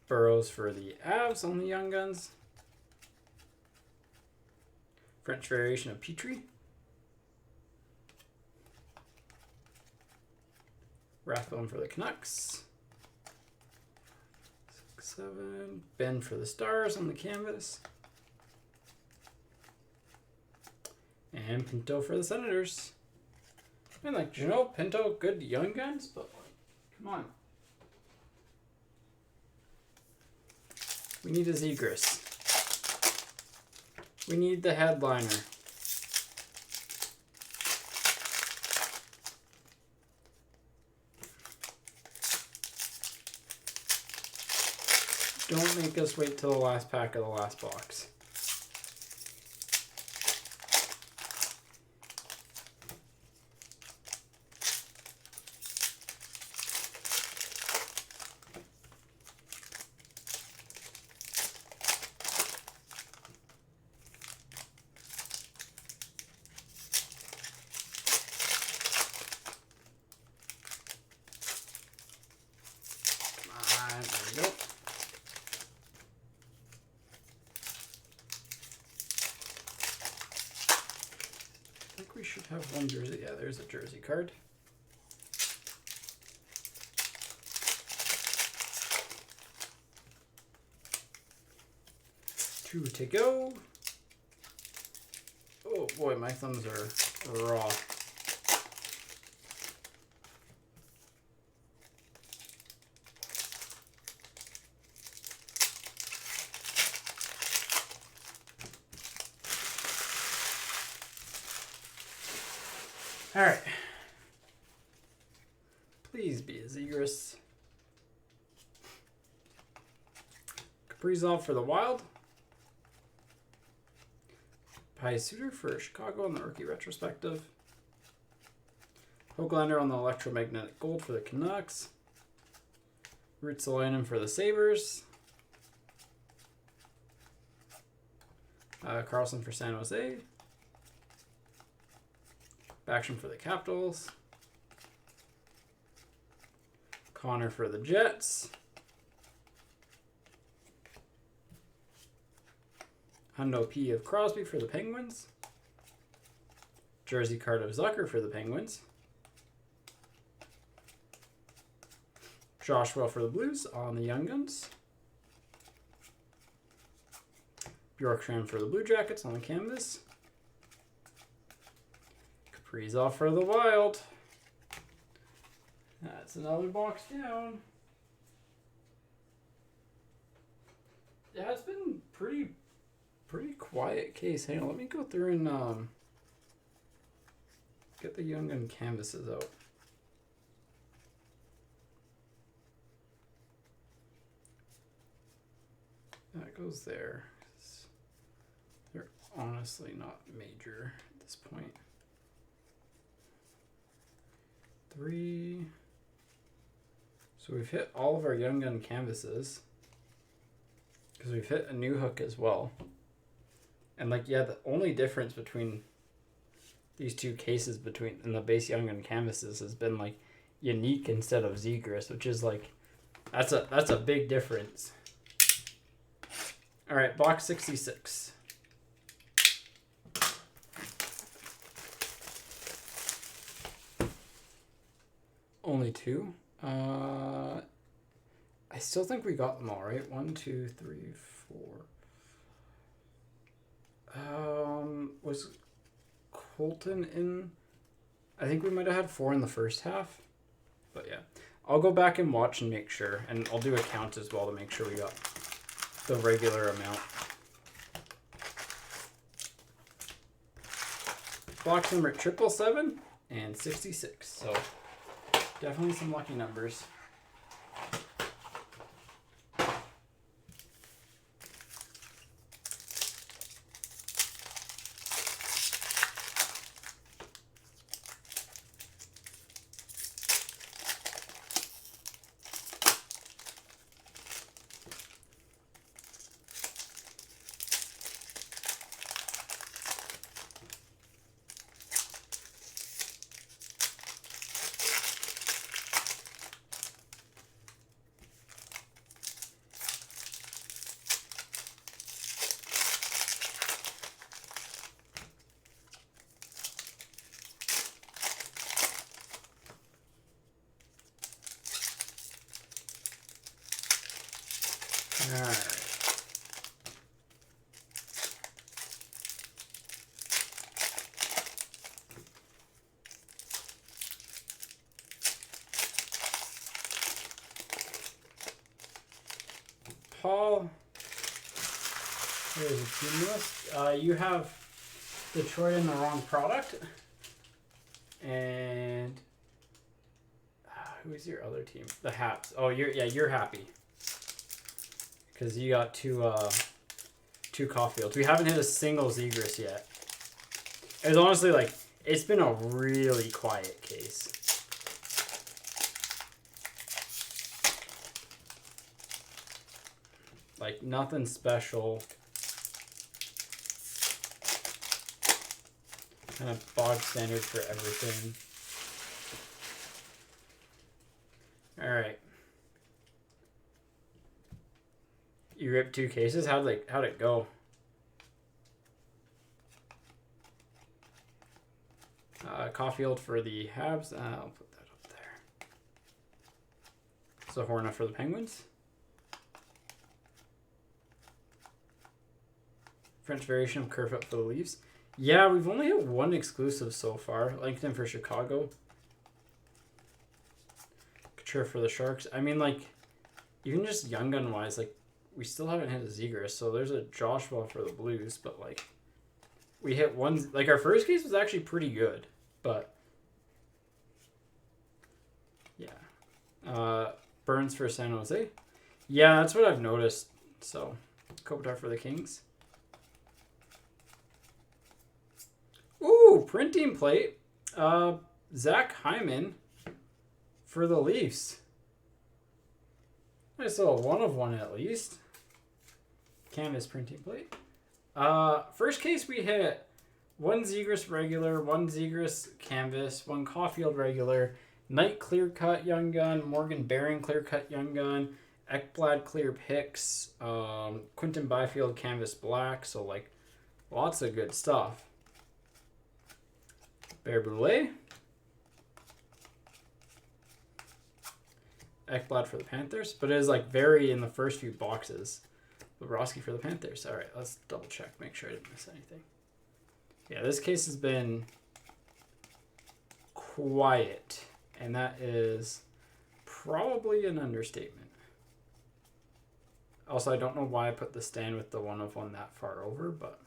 Burrows for the Avs on the Young Guns. French variation of Petrie. Rathbone for the Canucks. 6-7. Ben for the Stars on the canvas. And Pinto for the Senators. And like, Jeannot, Pinto, good Young Guns, but like, come on. We need a Zegras. We need the headliner. Don't make us wait till the last pack of the last box. We should have one jersey. Yeah, there's a jersey card. Two to go. Oh boy, my thumbs are raw. All right. Please be a Zegras. Kaprizov for the Wild. Pius Suter for Chicago on the rookie retrospective. Hoglander on the electromagnetic gold for the Canucks. Ruotsalainen for the Sabres. Carlson for San Jose. Backstrom for the Capitals. Connor for the Jets. Hundo P of Crosby for the Penguins. Jersey card of Zucker for the Penguins. Joshua for the Blues on the Young Guns. Bjorkstrand for the Blue Jackets on the canvas. Kaprizov for the Wild. That's another box down. Yeah, it's been pretty quiet case. Hang on, let me go through and get the Young Gun canvases out. That goes there. They're honestly not major at this point. 3. So we've hit all of our Young Gun canvases. Because we've hit a new hook as well. And like, yeah, the only difference between these two cases in the base Young Gun canvases has been like unique instead of Zegras, which is like, that's a big difference. All right, box 66. Only 2. I still think we got them all, right? 1, 2, 3, 4. Was Colton in? I think we might have had 4 in the first half. But yeah, I'll go back and watch and make sure. And I'll do a count as well to make sure we got the regular amount. Box number 777 and 66. So definitely some lucky numbers. All right. Paul, here's a team list. You have Detroit in the wrong product. And who's your other team? The Habs. Oh, you're happy. Because you got two Caulfields. We haven't hit a single Zegras yet. It's honestly like, it's been a really quiet case. Like, nothing special. Kind of bog standard for everything. Alright. You ripped 2 cases? How'd it go? Caulfield for the Habs. I'll put that up there. Zahorna for the Penguins. French variation of Kerfoot for the Leafs. Yeah, we've only had 1 exclusive so far. Langton for Chicago. Couture for the Sharks. I mean, like, even just Young Gun wise, like, we still haven't hit a Zegras, so there's a Joshua for the Blues, but like, we hit 1. Like, our first case was actually pretty good, but yeah. Burns for San Jose. Yeah, that's what I've noticed. So, Kopitar for the Kings. Ooh, printing plate. Zach Hyman for the Leafs. Nice little 1/1 at least. Canvas printing plate. First case we hit 1 Zegras regular, 1 Zegras canvas, 1 Caulfield regular, Knight clear cut young gun, Morgan Barron clear cut young gun, Ekblad clear picks, Quinton Byfield canvas black, so like lots of good stuff. Bear Brule. Ekblad for the Panthers, but it is like very in the first few boxes. Bobrovsky for the Panthers. All right, let's double check, make sure I didn't miss anything. Yeah, this case has been quiet, and that is probably an understatement. Also, I don't know why I put the stand with the 1/1 that far over, but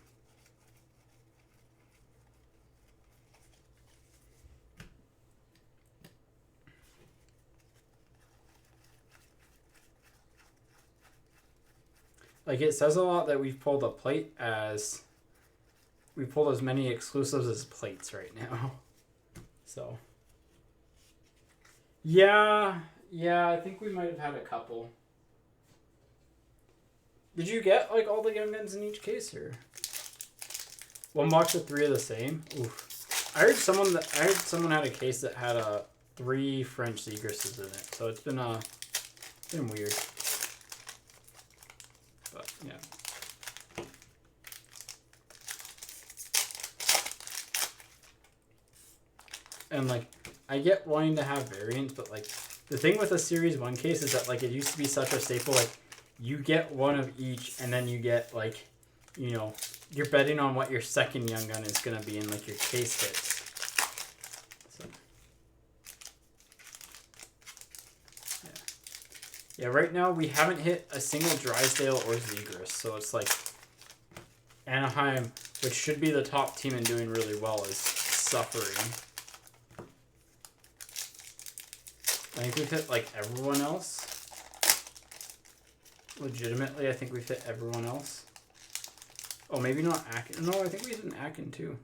like it says a lot that we've pulled a plate as we pulled as many exclusives as plates right now. So yeah, I think we might have had a couple. Did you get like all the young guns in each case, or 1 box of 3 of the same? Oof. I heard someone had a case that had 3 French Zegrases in it, so it's been weird. But yeah. And like I get wanting to have variants, but like the thing with a Series 1 case is that like it used to be such a staple, like you get 1 of each and then you get like, you know, you're betting on what your second young gun is gonna be in like your case hits. So yeah, right now we haven't hit a single Drysdale or Zegras, so it's like Anaheim, which should be the top team and doing really well, is suffering. I think we've hit like everyone else. Legitimately, I think we've hit everyone else. Oh, maybe not Akin. No, I think we hit an Akin too.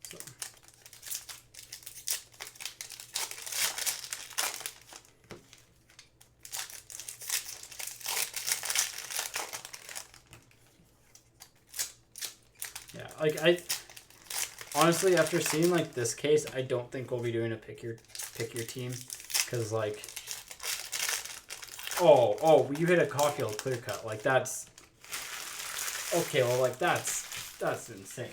So. Yeah, like honestly, after seeing like this case, I don't think we'll be doing a pick your team, because like, oh, you hit a Caulfield clear cut, like that's okay. Well, like that's insane.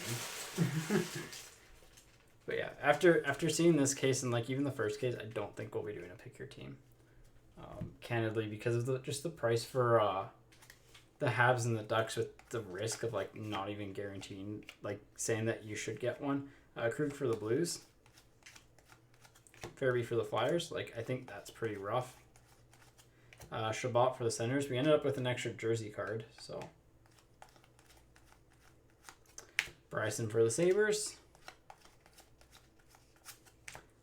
But yeah, after seeing this case and like even the first case, I don't think we'll be doing a pick your team, candidly, because of just the price for the Habs and the Ducks, with the risk of like not even guaranteeing, like saying that you should get one. Krug for the Blues. Fairby for the Flyers. Like, I think that's pretty rough. Shabbat for the Senators. We ended up with an extra jersey card, so. Bryson for the Sabres.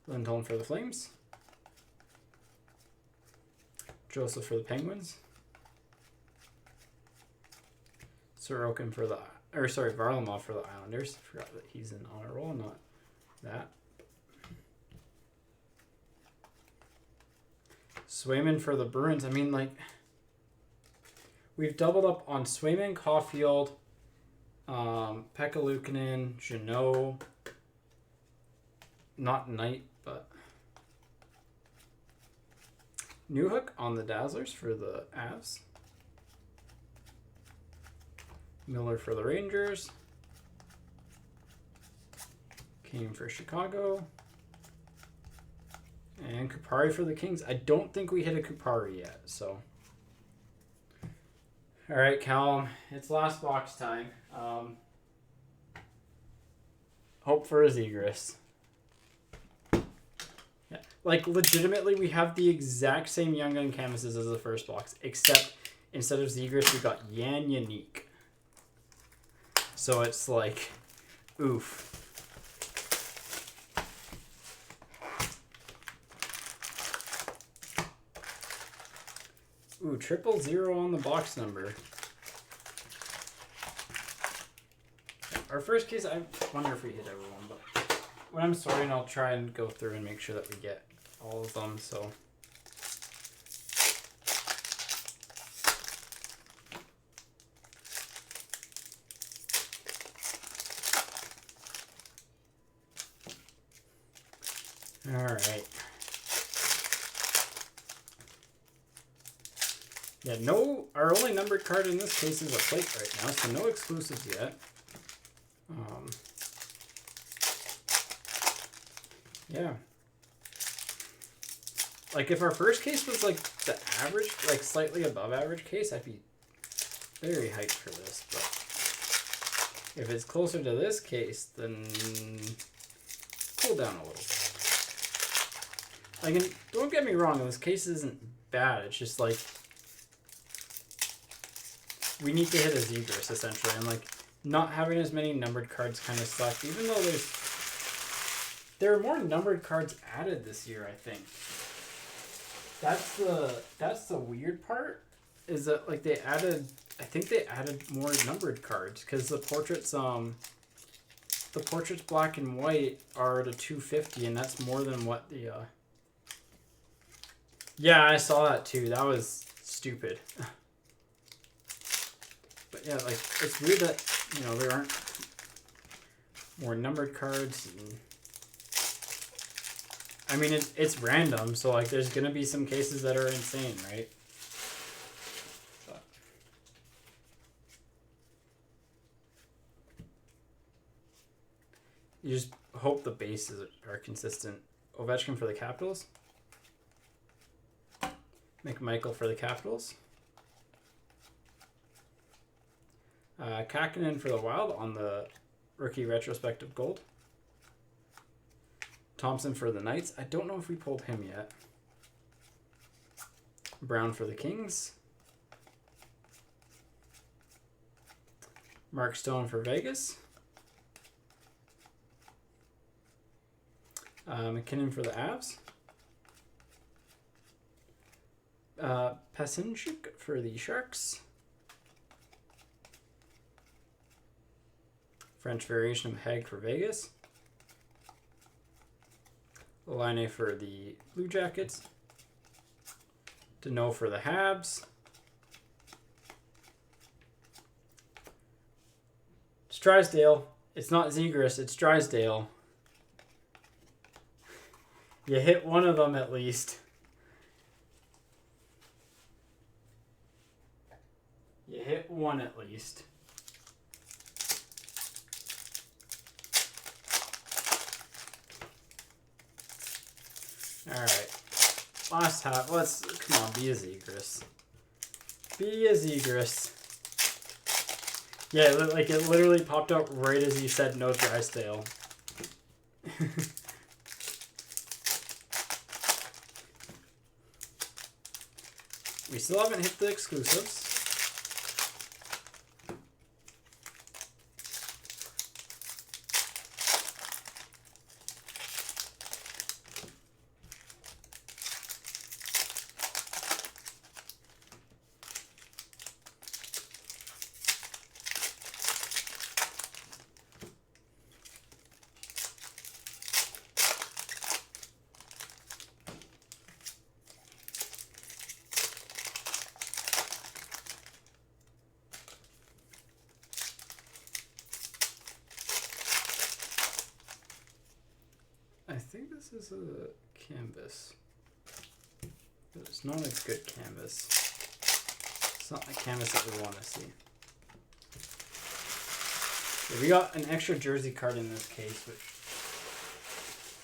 Lindholm for the Flames. Joseph for the Penguins. Sorokin for the, Varlamov for the Islanders. Forgot that he's in honor roll, not that. Swayman for the Bruins. I mean, like, we've doubled up on Swayman, Caulfield, Pekka Luukkonen, Jeannot, not Knight, but Newhook on the Dazzlers for the Avs. Miller for the Rangers. Kane for Chicago. And Kupari for the Kings. I don't think we hit a Kupari yet, so. All right, Callum, it's last box time. Hope for a Zegras. Yeah, like legitimately, we have the exact same Young Gun canvases as the first box, except instead of Zegras, we got Yan Yannick. So it's like, oof. Ooh, 000 on the box number. our first case, I wonder if we hit everyone, but when I'm sorting, I'll try and go through and make sure that we get all of them, so. Alright. Yeah, our only numbered card in this case is a plate right now, so no exclusives yet. Yeah. Like, if our first case was, like, the average, like, slightly above average case, I'd be very hyped for this, but if it's closer to this case, then cool down a little bit. Like, and don't get me wrong, this case isn't bad, it's just, like, we need to hit a Zegras, essentially, and, like, not having as many numbered cards kind of sucked, even though there are more numbered cards added this year, I think. That's the weird part, is that, like, I think they added more numbered cards, because the portraits black and white are to 250, and that's more than what the, yeah, I saw that too, that was stupid. But yeah, like, it's weird that, you know, there aren't more numbered cards, and I mean, it's random, so, like, there's gonna be some cases that are insane, right? But you just hope the bases are consistent. Ovechkin for the Capitals. McMichael for the Capitals. Kakinen for the Wild on the rookie retrospective gold. Thompson for the Knights. I don't know if we pulled him yet. Brown for the Kings. Mark Stone for Vegas. McKinnon for the Avs. Pasenchuk for the Sharks. French variation of Hag for Vegas. Laine for the Blue Jackets. Deneau for the Habs. It's Drysdale. It's not Zegras, it's Drysdale. You hit one of them at least. You hit one at least. Alright. Last half. Come on, be a Zegras. Be a Zegras. Yeah, like, it literally popped up right as you said no Drysdale. We still haven't hit the exclusives. I think this is a canvas, but it's not a good canvas. It's not the canvas that we want to see. Okay, we got an extra jersey card in this case, which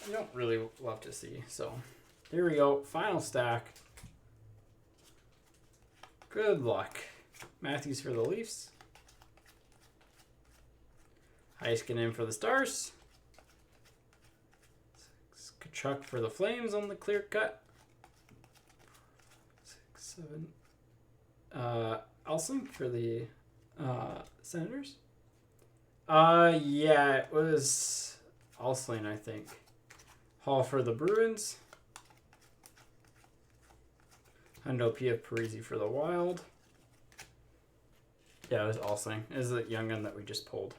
I don't really love to see. So there we go. Final stack. Good luck. Matthews for the Leafs. Heiskanen for the Stars. Kachuk for the Flames on the clear cut. 6, 7. Elsing for the Senators. Yeah, it was Elsling, I think. Hall for the Bruins. Hundo Pia Parisi for the Wild. Yeah, it was Elsing. It was the young gun that we just pulled.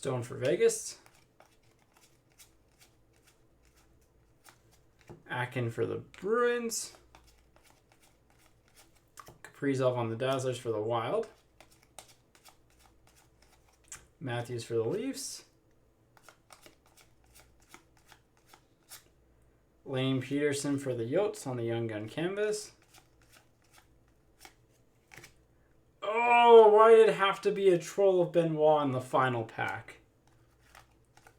Stone for Vegas. Akin for the Bruins. Kaprizov on the Dazzlers for the Wild. Matthews for the Leafs. Lane Peterson for the Yotes on the Young Gun canvas. Oh, why did it have to be a Troll of Benoit in the final pack?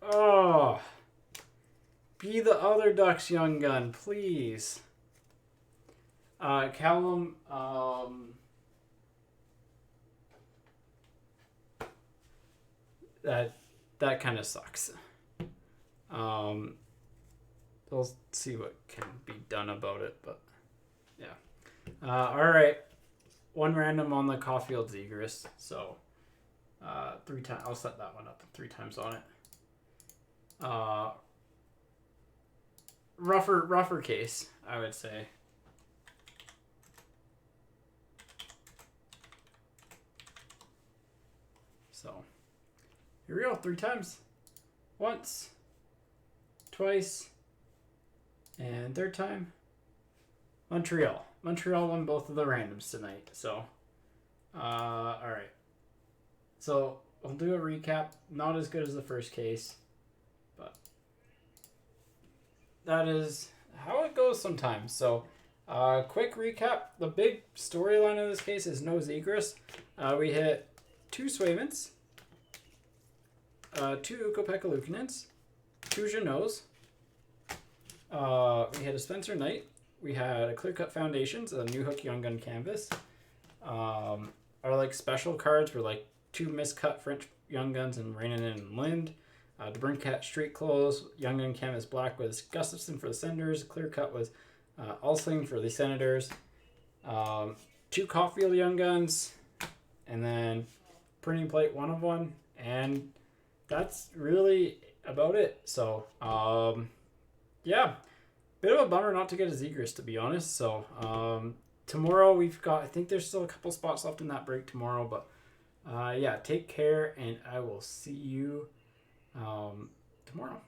Oh. Be the other Ducks Young Gun, please. Callum, that kind of sucks. We'll see what can be done about it, but yeah. All right. One random on the Caulfield Zegras, so 3 times. I'll set that one up 3 times on it. Rougher case, I would say. So here we go. 3 times. Once, twice, and 3rd time. Montreal. Montreal won both of the randoms tonight. So, all right. So we'll do a recap. Not as good as the first case, but that is how it goes sometimes. So, quick recap. The big storyline of this case is no Zegras. We hit 2 Swaymans, 2 Ukko-Pekka Luukkonens, 2 Jeannots. We had a Spencer Knight. We had a Clear Cut Foundations, a New Hook Young Gun canvas. Our like special cards were like 2 miscut French Young Guns and Rainen and Lind. DeBrincat Street Clothes, Young Gun canvas black was Gustafson for the Senators. Clear Cut was Alsling for the Senators. 2 Caulfield Young Guns, and then printing plate 1 of 1, and that's really about it. So yeah, bit of a bummer not to get a Zegras, to be honest. So tomorrow we've got, I think there's still a couple spots left in that break tomorrow, but yeah, take care, and I will see you tomorrow.